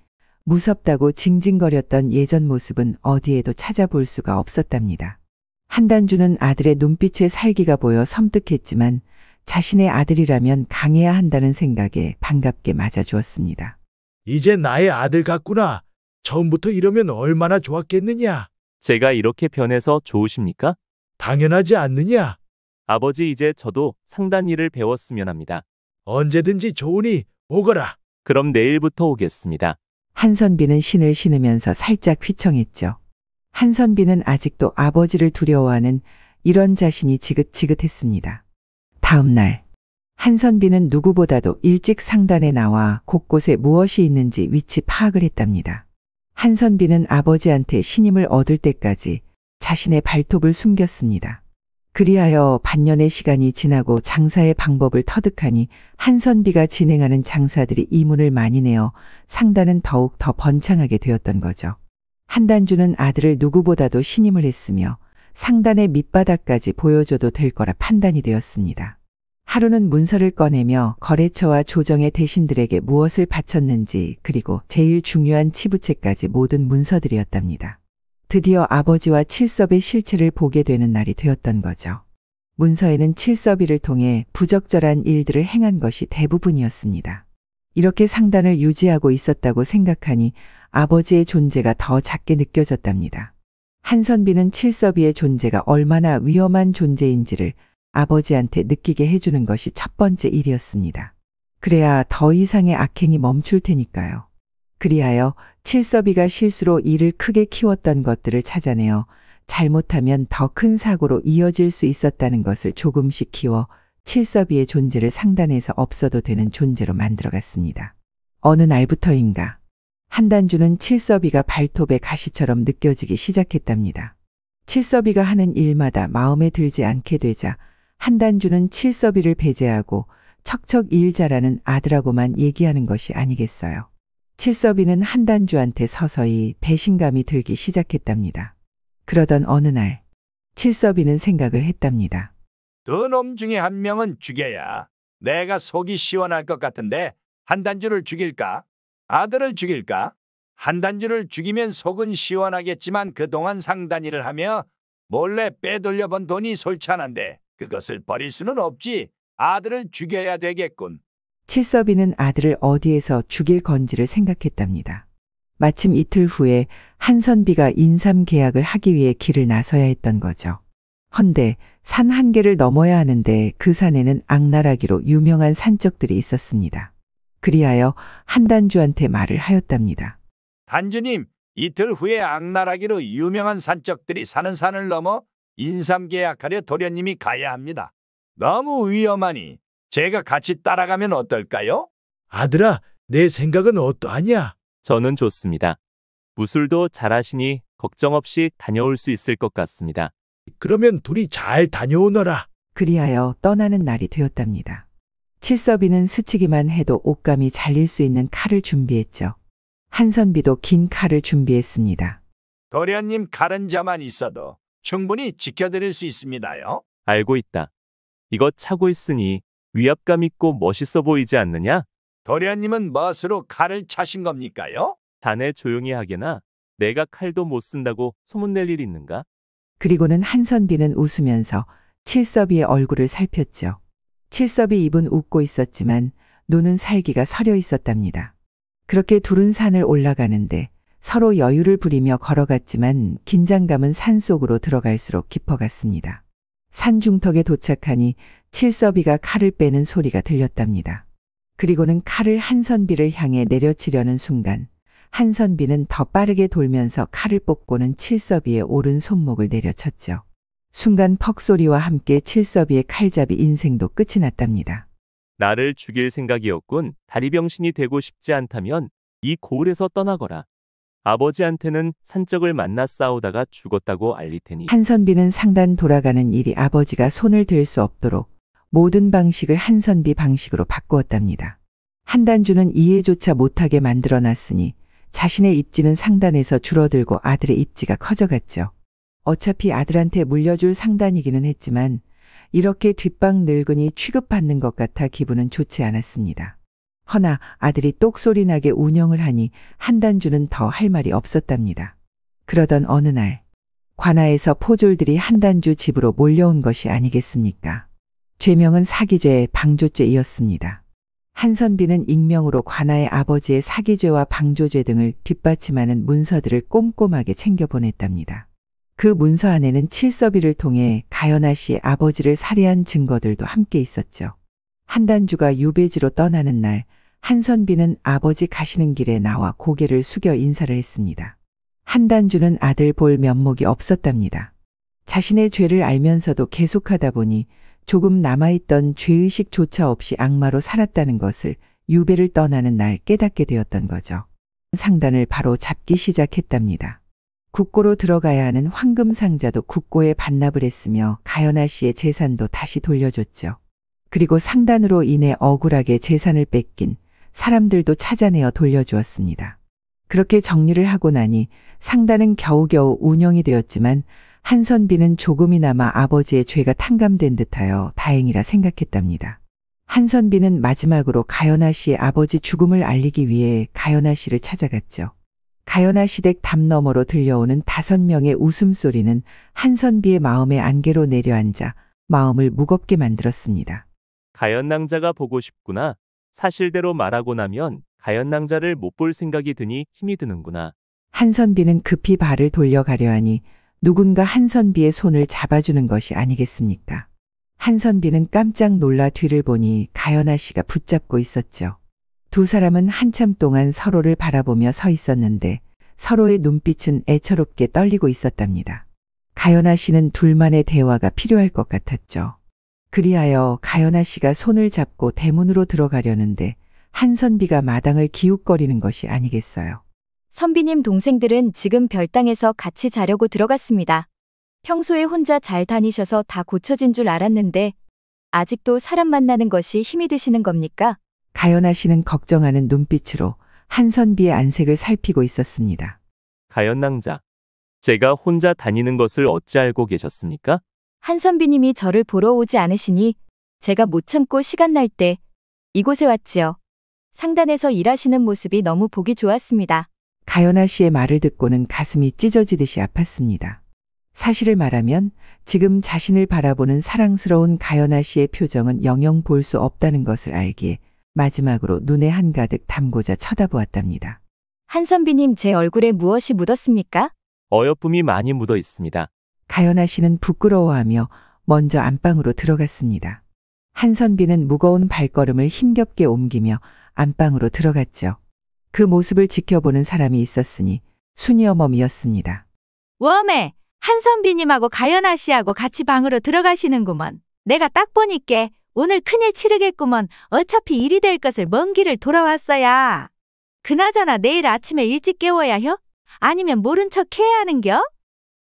무섭다고 징징거렸던 예전 모습은 어디에도 찾아볼 수가 없었답니다. 한단주는 아들의 눈빛에 살기가 보여 섬뜩했지만 자신의 아들이라면 강해야 한다는 생각에 반갑게 맞아주었습니다. 이제 나의 아들 같구나. 처음부터 이러면 얼마나 좋았겠느냐. 제가 이렇게 변해서 좋으십니까? 당연하지 않느냐. 아버지 이제 저도 상단 일을 배웠으면 합니다. 언제든지 좋으니 오거라. 그럼 내일부터 오겠습니다. 한선비는 신을 신으면서 살짝 휘청했죠. 한선비는 아직도 아버지를 두려워하는 이런 자신이 지긋지긋했습니다. 다음 날 한선비는 누구보다도 일찍 상단에 나와 곳곳에 무엇이 있는지 위치 파악을 했답니다. 한선비는 아버지한테 신임을 얻을 때까지 자신의 발톱을 숨겼습니다. 그리하여 반년의 시간이 지나고 장사의 방법을 터득하니 한선비가 진행하는 장사들이 이문을 많이 내어 상단은 더욱 더 번창하게 되었던 거죠. 한단주는 아들을 누구보다도 신임을 했으며 상단의 밑바닥까지 보여줘도 될 거라 판단이 되었습니다. 하루는 문서를 꺼내며 거래처와 조정의 대신들에게 무엇을 바쳤는지 그리고 제일 중요한 치부채까지 모든 문서들이었답니다. 드디어 아버지와 칠섭의 실체를 보게 되는 날이 되었던 거죠. 문서에는 칠섭이를 통해 부적절한 일들을 행한 것이 대부분이었습니다. 이렇게 상단을 유지하고 있었다고 생각하니 아버지의 존재가 더 작게 느껴졌답니다. 한선비는 칠섭이의 존재가 얼마나 위험한 존재인지를 아버지한테 느끼게 해주는 것이 첫 번째 일이었습니다. 그래야 더 이상의 악행이 멈출 테니까요. 그리하여 칠섭이가 실수로 일을 크게 키웠던 것들을 찾아내어 잘못하면 더 큰 사고로 이어질 수 있었다는 것을 조금씩 키워 칠섭이의 존재를 상단에서 없어도 되는 존재로 만들어갔습니다. 어느 날부터인가 한단주는 칠섭이가 발톱의 가시처럼 느껴지기 시작했답니다. 칠섭이가 하는 일마다 마음에 들지 않게 되자 한단주는 칠섭이를 배제하고 척척 일 잘하는 아들하고만 얘기하는 것이 아니겠어요. 칠섭이는 한단주한테 서서히 배신감이 들기 시작했답니다. 그러던 어느 날 칠섭이는 생각을 했답니다. 두 놈 중에 한 명은 죽여야 내가 속이 시원할 것 같은데 한단주를 죽일까? 아들을 죽일까? 한단주를 죽이면 속은 시원하겠지만 그동안 상단일을 하며 몰래 빼돌려 본 돈이 솔찬한데 그것을 버릴 수는 없지. 아들을 죽여야 되겠군. 칠섭이는 아들을 어디에서 죽일 건지를 생각했답니다. 마침 이틀 후에 한선비가 인삼 계약을 하기 위해 길을 나서야 했던 거죠. 헌데 산 한 개를 넘어야 하는데 그 산에는 악나라기로 유명한 산적들이 있었습니다. 그리하여 한단주한테 말을 하였답니다. 단주님, 이틀 후에 악나라기로 유명한 산적들이 사는 산을 넘어 인삼 계약하려 도련님이 가야 합니다. 너무 위험하니 제가 같이 따라가면 어떨까요? 아들아, 내 생각은 어떠하냐? 저는 좋습니다. 무술도 잘하시니 걱정 없이 다녀올 수 있을 것 같습니다. 그러면 둘이 잘 다녀오너라. 그리하여 떠나는 날이 되었답니다. 칠섭이는 스치기만 해도 옷감이 잘릴 수 있는 칼을 준비했죠. 한선비도 긴 칼을 준비했습니다. 도련님 칼은 저만 있어도 충분히 지켜드릴 수 있습니다요. 알고 있다. 이거 차고 있으니 위압감 있고 멋있어 보이지 않느냐? 도련님은 멋으로 칼을 차신 겁니까요? 자네 조용히 하게나. 내가 칼도 못 쓴다고 소문낼 일 있는가? 그리고는 한선비는 웃으면서 칠섭이의 얼굴을 살폈죠. 칠섭이 입은 웃고 있었지만 눈은 살기가 서려 있었답니다. 그렇게 둘은 산을 올라가는데 서로 여유를 부리며 걸어갔지만 긴장감은 산속으로 들어갈수록 깊어갔습니다. 산 중턱에 도착하니 칠섭이가 칼을 빼는 소리가 들렸답니다. 그리고는 칼을 한선비를 향해 내려치려는 순간 한선비는 더 빠르게 돌면서 칼을 뽑고는 칠섭이의 오른 손목을 내려쳤죠. 순간 퍽 소리와 함께 칠섭이의 칼잡이 인생도 끝이 났답니다. 나를 죽일 생각이었군. 다리병신이 되고 싶지 않다면 이 고을에서 떠나거라. 아버지한테는 산적을 만나 싸우다가 죽었다고 알릴 테니. 한선비는 상단 돌아가는 일이 아버지가 손을 댈 수 없도록 모든 방식을 한선비 방식으로 바꾸었답니다. 한단주는 이해조차 못하게 만들어놨으니 자신의 입지는 상단에서 줄어들고 아들의 입지가 커져갔죠. 어차피 아들한테 물려줄 상단이기는 했지만 이렇게 뒷방 늙은이 취급받는 것 같아 기분은 좋지 않았습니다. 허나 아들이 똑소리 나게 운영을 하니 한단주는 더 할 말이 없었답니다. 그러던 어느 날 관아에서 포졸들이 한단주 집으로 몰려온 것이 아니겠습니까? 죄명은 사기죄, 방조죄이었습니다. 한선비는 익명으로 관아의 아버지의 사기죄와 방조죄 등을 뒷받침하는 문서들을 꼼꼼하게 챙겨보냈답니다. 그 문서 안에는 칠섭이를 통해 가연아 씨의 아버지를 살해한 증거들도 함께 있었죠. 한단주가 유배지로 떠나는 날 한선비는 아버지 가시는 길에 나와 고개를 숙여 인사를 했습니다. 한단주는 아들 볼 면목이 없었답니다. 자신의 죄를 알면서도 계속하다 보니 조금 남아있던 죄의식조차 없이 악마로 살았다는 것을 유배를 떠나는 날 깨닫게 되었던 거죠. 상단을 바로 잡기 시작했답니다. 국고로 들어가야 하는 황금 상자도 국고에 반납을 했으며 가연아 씨의 재산도 다시 돌려줬죠. 그리고 상단으로 인해 억울하게 재산을 뺏긴 사람들도 찾아내어 돌려주었습니다. 그렇게 정리를 하고 나니 상단은 겨우겨우 운영이 되었지만 한선비는 조금이나마 아버지의 죄가 탕감된 듯하여 다행이라 생각했답니다. 한선비는 마지막으로 가연아 씨의 아버지 죽음을 알리기 위해 가연아 씨를 찾아갔죠. 가연아 시댁 담 너머로 들려오는 5명의 웃음소리는 한선비의 마음의 안개로 내려앉아 마음을 무겁게 만들었습니다. 가연낭자가 보고 싶구나. 사실대로 말하고 나면 가연낭자를 못 볼 생각이 드니 힘이 드는구나. 한선비는 급히 발을 돌려가려 하니 누군가 한선비의 손을 잡아주는 것이 아니겠습니까? 한선비는 깜짝 놀라 뒤를 보니 가연아 씨가 붙잡고 있었죠. 두 사람은 한참 동안 서로를 바라보며 서 있었는데 서로의 눈빛은 애처롭게 떨리고 있었답니다. 가연아 씨는 둘만의 대화가 필요할 것 같았죠. 그리하여 가연아 씨가 손을 잡고 대문으로 들어가려는데 한선비가 마당을 기웃거리는 것이 아니겠어요. 선비님 동생들은 지금 별당에서 같이 자려고 들어갔습니다. 평소에 혼자 잘 다니셔서 다 고쳐진 줄 알았는데 아직도 사람 만나는 것이 힘이 드시는 겁니까? 가연아 씨는 걱정하는 눈빛으로 한선비의 안색을 살피고 있었습니다. 가연낭자, 제가 혼자 다니는 것을 어찌 알고 계셨습니까? 한선비님이 저를 보러 오지 않으시니 제가 못 참고 시간 날 때 이곳에 왔지요. 상단에서 일하시는 모습이 너무 보기 좋았습니다. 가연아 씨의 말을 듣고는 가슴이 찢어지듯이 아팠습니다. 사실을 말하면 지금 자신을 바라보는 사랑스러운 가연아 씨의 표정은 영영 볼 수 없다는 것을 알기에 마지막으로 눈에 한가득 담고자 쳐다보았답니다. 한선비님 제 얼굴에 무엇이 묻었습니까? 어여쁨이 많이 묻어 있습니다. 가연아 씨는 부끄러워하며 먼저 안방으로 들어갔습니다. 한선비는 무거운 발걸음을 힘겹게 옮기며 안방으로 들어갔죠. 그 모습을 지켜보는 사람이 있었으니 순이 어멈이었습니다. 웜에 한선비님하고 가연아 씨하고 같이 방으로 들어가시는구먼. 내가 딱 보니께 오늘 큰일 치르겠구먼. 어차피 일이 될 것을 먼 길을 돌아왔어야. 그나저나 내일 아침에 일찍 깨워야 혀? 아니면 모른 척 해야 하는겨?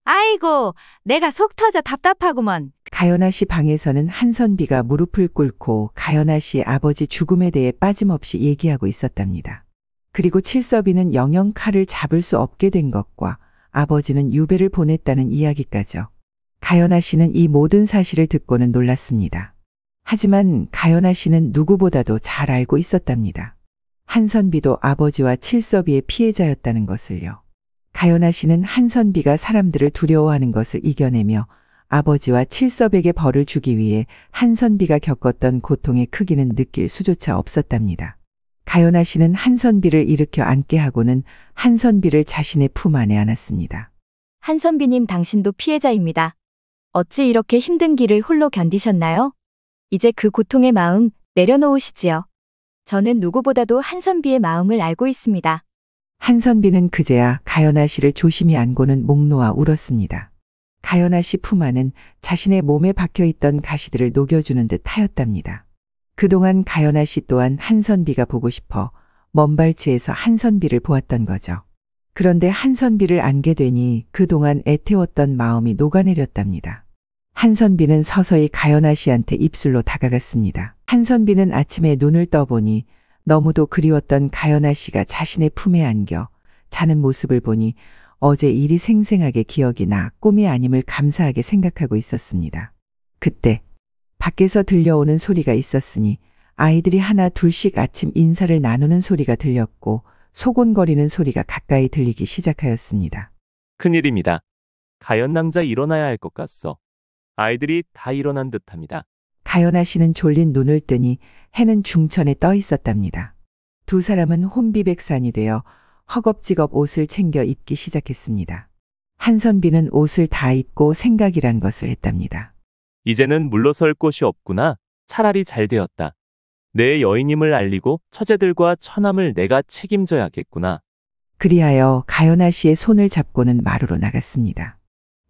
아이고, 내가 속 터져 답답하구먼. 가연아 씨 방에서는 한선비가 무릎을 꿇고 가연아 씨의 아버지 죽음에 대해 빠짐없이 얘기하고 있었답니다. 그리고 칠섭이는 영영 칼을 잡을 수 없게 된 것과 아버지는 유배를 보냈다는 이야기까지요. 가연아 씨는 이 모든 사실을 듣고는 놀랐습니다. 하지만 가연아 씨는 누구보다도 잘 알고 있었답니다. 한선비도 아버지와 칠섭이의 피해자였다는 것을요. 가연아 씨는 한선비가 사람들을 두려워하는 것을 이겨내며 아버지와 칠섭에게 벌을 주기 위해 한선비가 겪었던 고통의 크기는 느낄 수조차 없었답니다. 가연아 씨는 한선비를 일으켜 앉게 하고는 한선비를 자신의 품 안에 안았습니다. 한선비님 당신도 피해자입니다. 어찌 이렇게 힘든 길을 홀로 견디셨나요? 이제 그 고통의 마음 내려놓으시지요. 저는 누구보다도 한선비의 마음을 알고 있습니다. 한선비는 그제야 가연아 씨를 조심히 안고는 목 놓아 울었습니다. 가연아 씨 품 안은 자신의 몸에 박혀있던 가시들을 녹여주는 듯 하였답니다. 그동안 가연아 씨 또한 한선비가 보고 싶어 먼 발치에서 한선비를 보았던 거죠. 그런데 한선비를 안게 되니 그동안 애태웠던 마음이 녹아내렸답니다. 한선비는 서서히 가연아 씨한테 입술로 다가갔습니다. 한선비는 아침에 눈을 떠보니 너무도 그리웠던 가연아 씨가 자신의 품에 안겨 자는 모습을 보니 어제 일이 생생하게 기억이 나 꿈이 아님을 감사하게 생각하고 있었습니다. 그때 밖에서 들려오는 소리가 있었으니 아이들이 하나 둘씩 아침 인사를 나누는 소리가 들렸고 소곤거리는 소리가 가까이 들리기 시작하였습니다. 큰일입니다. 가연낭자 일어나야 할 것 같소. 아이들이 다 일어난 듯합니다. 가연아 씨는 졸린 눈을 뜨니 해는 중천에 떠 있었답니다. 두 사람은 혼비백산이 되어 허겁지겁 옷을 챙겨 입기 시작했습니다. 한선비는 옷을 다 입고 생각이란 것을 했답니다. 이제는 물러설 곳이 없구나. 차라리 잘 되었다. 내 여인임을 알리고 처제들과 처남을 내가 책임져야겠구나. 그리하여 가연아 씨의 손을 잡고는 마루로 나갔습니다.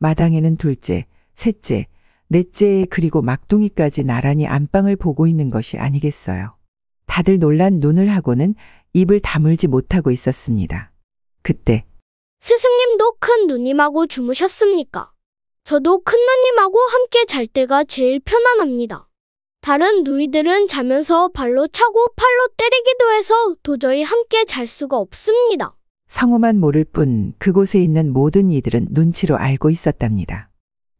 마당에는 둘째, 셋째, 넷째 그리고 막둥이까지 나란히 안방을 보고 있는 것이 아니겠어요. 다들 놀란 눈을 하고는 입을 다물지 못하고 있었습니다. 그때 스승님도 큰 누님하고 주무셨습니까? 저도 큰 누님하고 함께 잘 때가 제일 편안합니다. 다른 누이들은 자면서 발로 차고 팔로 때리기도 해서 도저히 함께 잘 수가 없습니다. 성우만 모를 뿐 그곳에 있는 모든 이들은 눈치로 알고 있었답니다.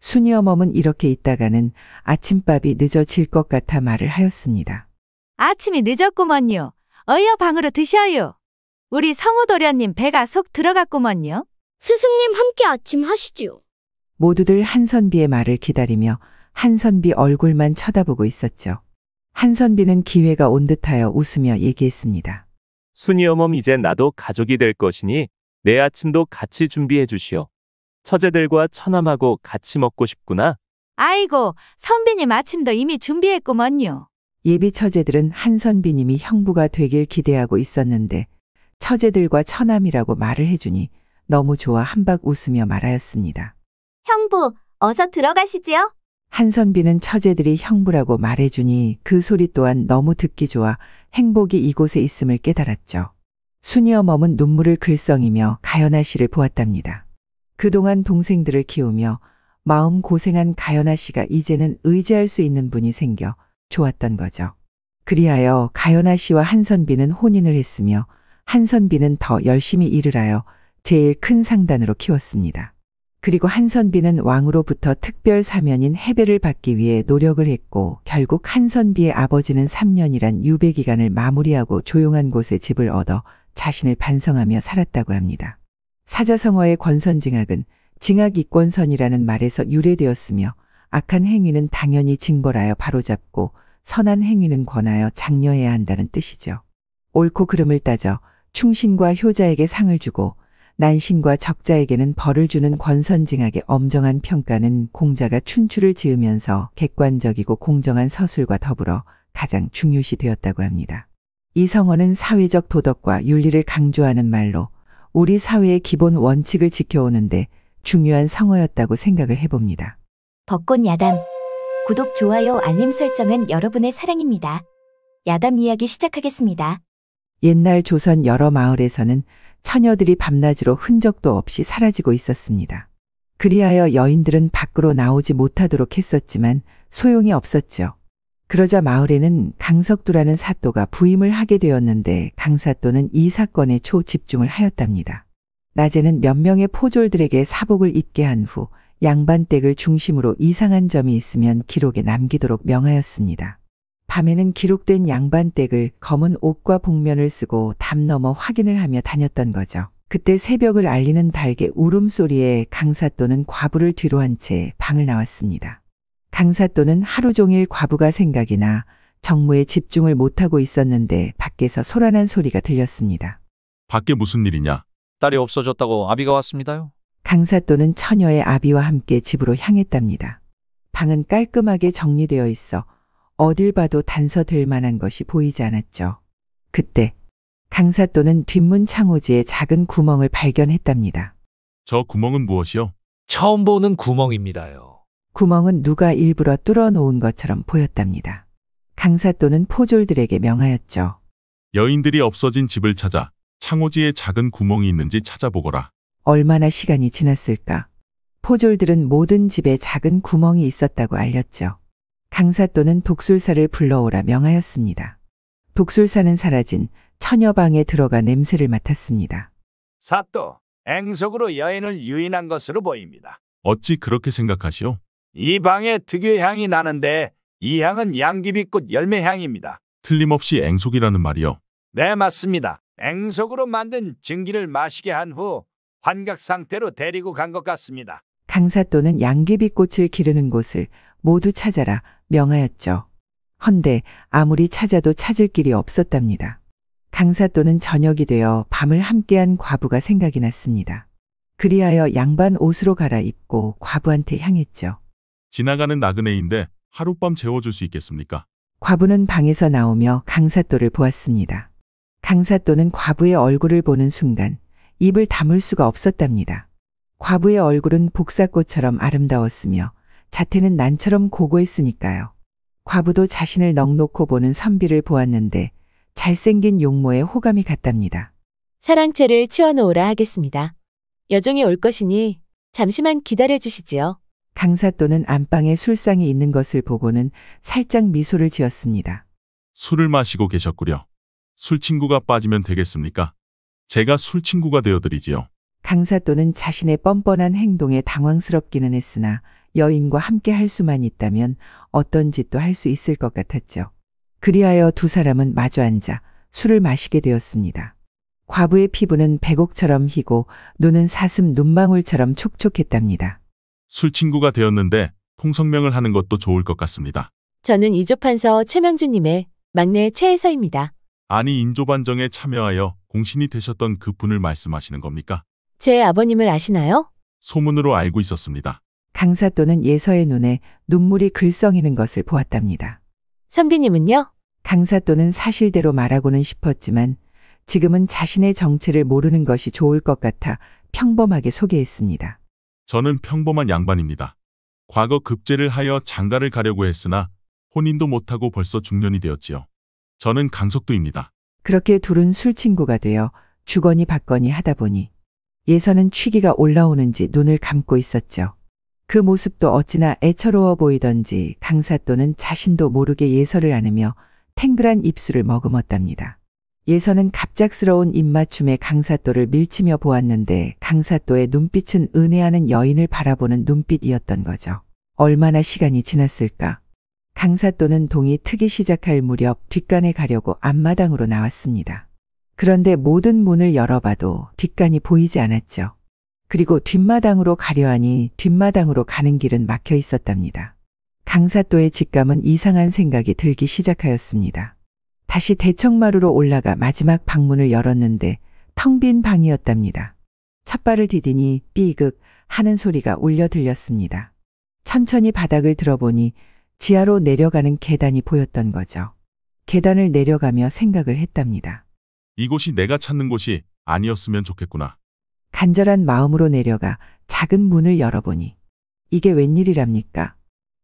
순이 어멈은 이렇게 있다가는 아침밥이 늦어질 것 같아 말을 하였습니다. 아침이 늦었구먼요. 어여 방으로 드셔요. 우리 성우도련님 배가 속 들어갔구먼요. 스승님 함께 아침 하시지요. 모두들 한선비의 말을 기다리며 한선비 얼굴만 쳐다보고 있었죠. 한선비는 기회가 온 듯하여 웃으며 얘기했습니다. 순이 어멈 이제 나도 가족이 될 것이니 내 아침도 같이 준비해 주시오. 처제들과 처남하고 같이 먹고 싶구나. 아이고, 선비님 아침도 이미 준비했구먼요. 예비 처제들은 한선비님이 형부가 되길 기대하고 있었는데 처제들과 처남이라고 말을 해주니 너무 좋아 한박 웃으며 말하였습니다. 형부, 어서 들어가시지요. 한선비는 처제들이 형부라고 말해주니 그 소리 또한 너무 듣기 좋아 행복이 이곳에 있음을 깨달았죠. 순이 어멈은 눈물을 글썽이며 가연아 씨를 보았답니다. 그동안 동생들을 키우며 마음 고생한 가연아 씨가 이제는 의지할 수 있는 분이 생겨 좋았던 거죠. 그리하여 가연아 씨와 한선비는 혼인을 했으며 한선비는 더 열심히 일을 하여 제일 큰 상단으로 키웠습니다. 그리고 한선비는 왕으로부터 특별 사면인 해배를 받기 위해 노력을 했고 결국 한선비의 아버지는 3년이란 유배 기간을 마무리하고 조용한 곳에 집을 얻어 자신을 반성하며 살았다고 합니다. 사자성어의 권선징악은 징악이권선이라는 말에서 유래되었으며 악한 행위는 당연히 징벌하여 바로잡고 선한 행위는 권하여 장려해야 한다는 뜻이죠. 옳고 그름을 따져 충신과 효자에게 상을 주고 난신과 적자에게는 벌을 주는 권선징악의 엄정한 평가는 공자가 춘추를 지으면서 객관적이고 공정한 서술과 더불어 가장 중요시 되었다고 합니다. 이 성어는 사회적 도덕과 윤리를 강조하는 말로 우리 사회의 기본 원칙을 지켜오는데 중요한 성어였다고 생각을 해봅니다. 벚꽃 야담. 구독, 좋아요, 알림 설정은 여러분의 사랑입니다. 야담 이야기 시작하겠습니다. 옛날 조선 여러 마을에서는 처녀들이 밤낮으로 흔적도 없이 사라지고 있었습니다. 그리하여 여인들은 밖으로 나오지 못하도록 했었지만 소용이 없었죠. 그러자 마을에는 강석두라는 사또가 부임을 하게 되었는데 강사또는 이 사건에 초집중을 하였답니다. 낮에는 몇 명의 포졸들에게 사복을 입게 한 후 양반댁을 중심으로 이상한 점이 있으면 기록에 남기도록 명하였습니다. 밤에는 기록된 양반댁을 검은 옷과 복면을 쓰고 담 넘어 확인을 하며 다녔던 거죠. 그때 새벽을 알리는 닭의 울음소리에 강사또는 과부를 뒤로 한 채 방을 나왔습니다. 강사또는 하루 종일 과부가 생각이 나 정무에 집중을 못하고 있었는데 밖에서 소란한 소리가 들렸습니다. 밖에 무슨 일이냐? 딸이 없어졌다고 아비가 왔습니다요. 강사또는 처녀의 아비와 함께 집으로 향했답니다. 방은 깔끔하게 정리되어 있어 어딜 봐도 단서될 만한 것이 보이지 않았죠. 그때 강사또는 뒷문 창호지에 작은 구멍을 발견했답니다. 저 구멍은 무엇이요? 처음 보는 구멍입니다요. 구멍은 누가 일부러 뚫어 놓은 것처럼 보였답니다. 강사또는 포졸들에게 명하였죠. 여인들이 없어진 집을 찾아 창호지에 작은 구멍이 있는지 찾아보거라. 얼마나 시간이 지났을까? 포졸들은 모든 집에 작은 구멍이 있었다고 알렸죠. 강사또는 독술사를 불러오라 명하였습니다. 독술사는 사라진 처녀방에 들어가 냄새를 맡았습니다. 사또, 앵석으로 여인을 유인한 것으로 보입니다. 어찌 그렇게 생각하시오? 이 방에 특유의 향이 나는데 이 향은 양귀비꽃 열매 향입니다. 틀림없이 앵속이라는 말이요. 네, 맞습니다. 앵석으로 만든 증기를 마시게 한 후 환각 상태로 데리고 간 것 같습니다. 강사또는 양귀비꽃을 기르는 곳을 모두 찾아라 명하였죠. 헌데 아무리 찾아도 찾을 길이 없었답니다. 강사또는 저녁이 되어 밤을 함께한 과부가 생각이 났습니다. 그리하여 양반 옷으로 갈아입고 과부한테 향했죠. 지나가는 나그네인데 하룻밤 재워줄 수 있겠습니까? 과부는 방에서 나오며 강사또를 보았습니다. 강사또는 과부의 얼굴을 보는 순간 입을 다물 수가 없었답니다. 과부의 얼굴은 복사꽃처럼 아름다웠으며 자태는 난처럼 고고했으니까요. 과부도 자신을 넋놓고 보는 선비를 보았는데 잘생긴 용모에 호감이 갔답니다. 사랑채를 치워놓으라 하겠습니다. 여종이 올 것이니 잠시만 기다려 주시지요. 강사또는 안방에 술상이 있는 것을 보고는 살짝 미소를 지었습니다. 술을 마시고 계셨구려. 술친구가 빠지면 되겠습니까? 제가 술친구가 되어드리지요. 강사또는 자신의 뻔뻔한 행동에 당황스럽기는 했으나 여인과 함께 할 수만 있다면 어떤 짓도 할 수 있을 것 같았죠. 그리하여 두 사람은 마주 앉아 술을 마시게 되었습니다. 과부의 피부는 백옥처럼 희고 눈은 사슴 눈망울처럼 촉촉했답니다. 술친구가 되었는데 통성명을 하는 것도 좋을 것 같습니다. 저는 이조판서 최명주님의 막내 최혜서입니다. 아니 인조반정에 참여하여 공신이 되셨던 그 분을 말씀하시는 겁니까? 제 아버님을 아시나요? 소문으로 알고 있었습니다. 강사또는 예서의 눈에 눈물이 글썽이는 것을 보았답니다. 선비님은요? 강사또는 사실대로 말하고는 싶었지만 지금은 자신의 정체를 모르는 것이 좋을 것 같아 평범하게 소개했습니다. 저는 평범한 양반입니다. 과거 급제를 하여 장가를 가려고 했으나 혼인도 못하고 벌써 중년이 되었지요. 저는 강석두입니다. 그렇게 둘은 술친구가 되어 주거니 받거니 하다 보니 예서는 취기가 올라오는지 눈을 감고 있었죠. 그 모습도 어찌나 애처로워 보이던지 강사또는 자신도 모르게 예서를 안으며 탱글한 입술을 머금었답니다. 예서는 갑작스러운 입맞춤에 강사또를 밀치며 보았는데 강사또의 눈빛은 은혜하는 여인을 바라보는 눈빛이었던 거죠. 얼마나 시간이 지났을까? 강사또는 동이 트기 시작할 무렵 뒷간에 가려고 앞마당으로 나왔습니다. 그런데 모든 문을 열어봐도 뒷간이 보이지 않았죠. 그리고 뒷마당으로 가려 하니 뒷마당으로 가는 길은 막혀 있었답니다. 강사또의 직감은 이상한 생각이 들기 시작하였습니다. 다시 대청마루로 올라가 마지막 방문을 열었는데 텅 빈 방이었답니다. 첫발을 디디니 삐극 하는 소리가 울려 들렸습니다. 천천히 바닥을 들어보니 지하로 내려가는 계단이 보였던 거죠. 계단을 내려가며 생각을 했답니다. 이곳이 내가 찾는 곳이 아니었으면 좋겠구나. 간절한 마음으로 내려가 작은 문을 열어보니 이게 웬일이랍니까?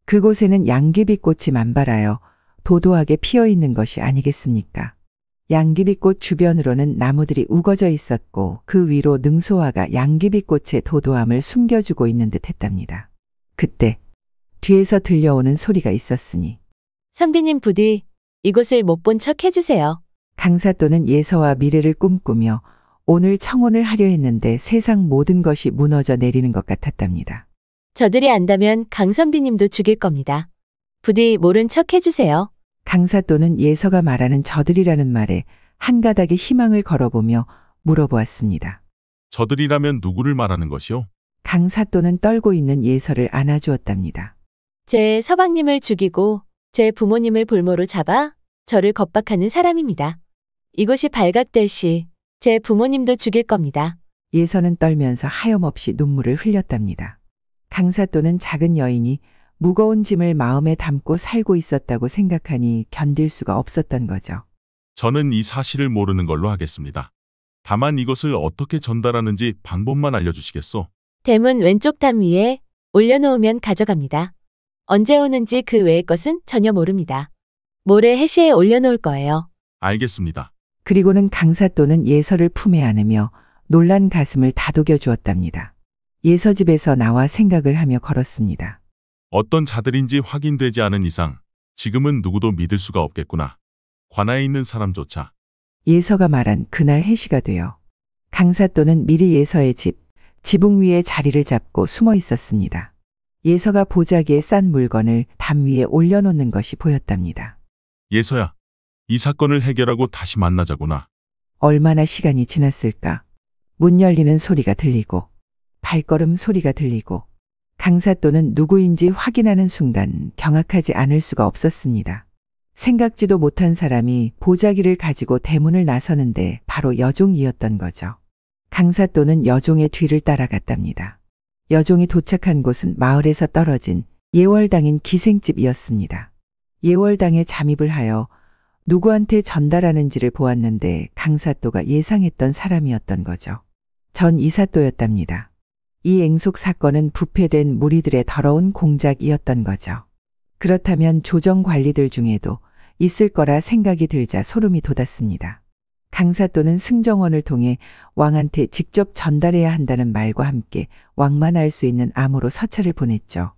그곳에는 양귀비꽃이 만발하여 도도하게 피어있는 것이 아니겠습니까? 양귀비꽃 주변으로는 나무들이 우거져 있었고 그 위로 능소화가 양귀비꽃의 도도함을 숨겨주고 있는 듯 했답니다. 그때 뒤에서 들려오는 소리가 있었으니 선비님 부디 이곳을 못 본 척 해주세요. 강사또는 예서와 미래를 꿈꾸며 오늘 청혼을 하려 했는데 세상 모든 것이 무너져 내리는 것 같았답니다. 저들이 안다면 강 선비님도 죽일 겁니다. 부디 모른 척 해주세요. 강사또는 예서가 말하는 저들이라는 말에 한 가닥의 희망을 걸어보며 물어보았습니다. 저들이라면 누구를 말하는 것이요? 강사또는 떨고 있는 예서를 안아주었답니다. 제 서방님을 죽이고 제 부모님을 볼모로 잡아 저를 겁박하는 사람입니다. 이곳이 발각될 시 제 부모님도 죽일 겁니다. 예서는 떨면서 하염없이 눈물을 흘렸답니다. 강사또는 작은 여인이 무거운 짐을 마음에 담고 살고 있었다고 생각하니 견딜 수가 없었던 거죠. 저는 이 사실을 모르는 걸로 하겠습니다. 다만 이것을 어떻게 전달하는지 방법만 알려주시겠소? 대문 왼쪽 담 위에 올려놓으면 가져갑니다. 언제 오는지 그 외의 것은 전혀 모릅니다. 모레 해시에 올려놓을 거예요. 알겠습니다. 그리고는 강사또는 예서를 품에 안으며 놀란 가슴을 다독여 주었답니다. 예서 집에서 나와 생각을 하며 걸었습니다. 어떤 자들인지 확인되지 않은 이상 지금은 누구도 믿을 수가 없겠구나. 관아에 있는 사람조차. 예서가 말한 그날 해시가 되어 강사또는 미리 예서의 지붕 위에 자리를 잡고 숨어 있었습니다. 예서가 보자기에 싼 물건을 담 위에 올려놓는 것이 보였답니다. 예서야, 이 사건을 해결하고 다시 만나자구나. 얼마나 시간이 지났을까? 문 열리는 소리가 들리고 발걸음 소리가 들리고 강사또는 누구인지 확인하는 순간 경악하지 않을 수가 없었습니다. 생각지도 못한 사람이 보자기를 가지고 대문을 나서는데 바로 여종이었던 거죠. 강사또는 여종의 뒤를 따라갔답니다. 여종이 도착한 곳은 마을에서 떨어진 예월당인 기생집이었습니다. 예월당에 잠입을 하여 누구한테 전달하는지를 보았는데 강사또가 예상했던 사람이었던 거죠. 전 이사또였답니다. 이 앵속 사건은 부패된 무리들의 더러운 공작이었던 거죠. 그렇다면 조정 관리들 중에도 있을 거라 생각이 들자 소름이 돋았습니다. 강사또는 승정원을 통해 왕한테 직접 전달해야 한다는 말과 함께 왕만 알 수 있는 암호로 서찰을 보냈죠.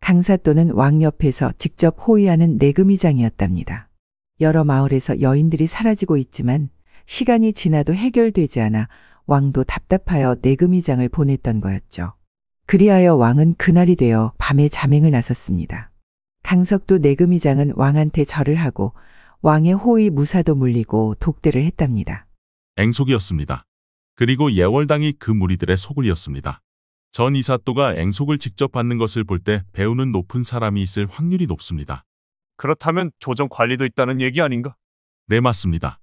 강사또는 왕 옆에서 직접 호위하는 내금위장이었답니다. 여러 마을에서 여인들이 사라지고 있지만 시간이 지나도 해결되지 않아 왕도 답답하여 내금위장을 보냈던 거였죠. 그리하여 왕은 그날이 되어 밤에 잠행을 나섰습니다. 강석도 내금위장은 왕한테 절을 하고 왕의 호위 무사도 물리고 독대를 했답니다. 앵속이었습니다. 그리고 예월당이 그 무리들의 소굴이었습니다. 전 이사또가 앵속을 직접 받는 것을 볼 때 배우는 높은 사람이 있을 확률이 높습니다. 그렇다면 조정 관리도 있다는 얘기 아닌가? 네, 맞습니다.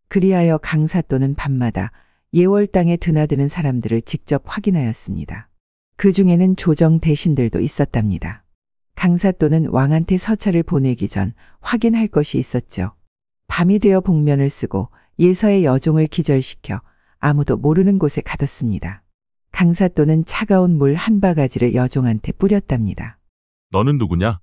그리하여 강사또는 밤마다 예월당에 드나드는 사람들을 직접 확인하였습니다. 그 중에는 조정 대신들도 있었답니다. 강사또는 왕한테 서찰을 보내기 전 확인할 것이 있었죠. 밤이 되어 복면을 쓰고 예서의 여종을 기절시켜 아무도 모르는 곳에 가뒀습니다. 강사또는 차가운 물 한 바가지를 여종한테 뿌렸답니다. 너는 누구냐?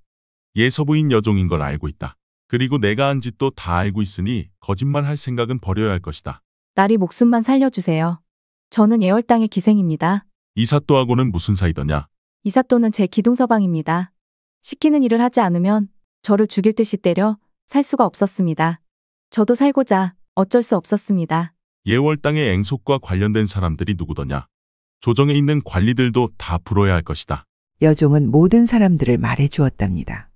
예서부인 여종인 걸 알고 있다. 그리고 내가 한 짓도 다 알고 있으니 거짓말할 생각은 버려야 할 것이다. 나리 목숨만 살려주세요. 저는 예월당의 기생입니다. 이사또하고는 무슨 사이더냐? 이사또는 제 기둥서방입니다. 시키는 일을 하지 않으면 저를 죽일 듯이 때려 살 수가 없었습니다. 저도 살고자 어쩔 수 없었습니다. 예월당의 앵속과 관련된 사람들이 누구더냐? 조정에 있는 관리들도 다 불어야 할 것이다. 여종은 모든 사람들을 말해 주었답니다.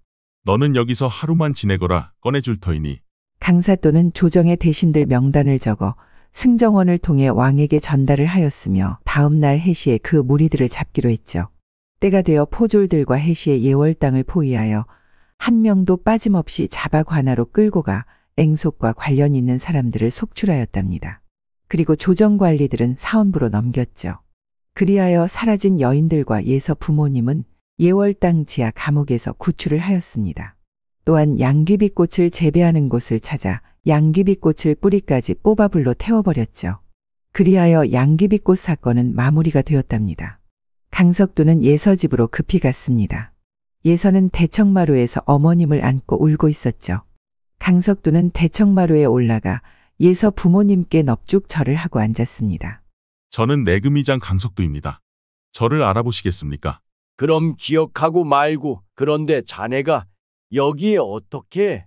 너는 여기서 하루만 지내거라 꺼내줄 터이니. 강사또는 조정의 대신들 명단을 적어 승정원을 통해 왕에게 전달을 하였으며 다음 날 해시에 그 무리들을 잡기로 했죠. 때가 되어 포졸들과 해시의 예월당을 포위하여 한 명도 빠짐없이 잡아 관하로 끌고 가 앵속과 관련 있는 사람들을 속출하였답니다. 그리고 조정 관리들은 사원부로 넘겼죠. 그리하여 사라진 여인들과 예서 부모님은 예월당 지하 감옥에서 구출을 하였습니다. 또한 양귀비꽃을 재배하는 곳을 찾아 양귀비꽃을 뿌리까지 뽑아 불로 태워버렸죠. 그리하여 양귀비꽃 사건은 마무리가 되었답니다. 강석두는 예서 집으로 급히 갔습니다. 예서는 대청마루에서 어머님을 안고 울고 있었죠. 강석두는 대청마루에 올라가 예서 부모님께 넙죽 절을 하고 앉았습니다. 저는 내금위장 강석두입니다. 저를 알아보시겠습니까? 그럼 기억하고 말고 그런데 자네가 여기에 어떻게?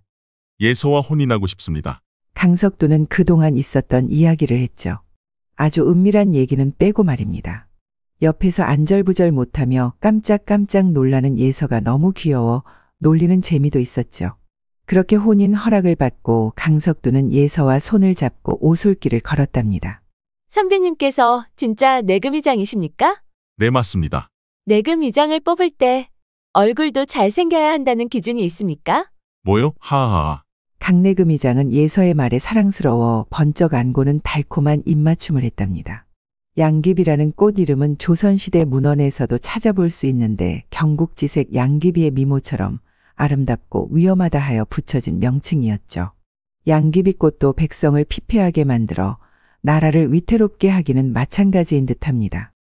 예서와 혼인하고 싶습니다. 강석두는 그동안 있었던 이야기를 했죠. 아주 은밀한 얘기는 빼고 말입니다. 옆에서 안절부절 못하며 깜짝깜짝 놀라는 예서가 너무 귀여워 놀리는 재미도 있었죠. 그렇게 혼인 허락을 받고 강석두는 예서와 손을 잡고 오솔길을 걸었답니다. 선배님께서 진짜 내금위장이십니까? 네, 맞습니다. 내금위장을 뽑을 때 얼굴도 잘생겨야 한다는 기준이 있습니까? 뭐요? 하하하. 강내금위장은 예서의 말에 사랑스러워 번쩍 안고는 달콤한 입맞춤을 했답니다. 양귀비라는 꽃 이름은 조선시대 문헌에서도 찾아볼 수 있는데 경국지색 양귀비의 미모처럼 아름답고 위험하다 하여 붙여진 명칭이었죠. 양귀비꽃도 백성을 피폐하게 만들어 나라를 위태롭게 하기는 마찬가지인 듯합니다.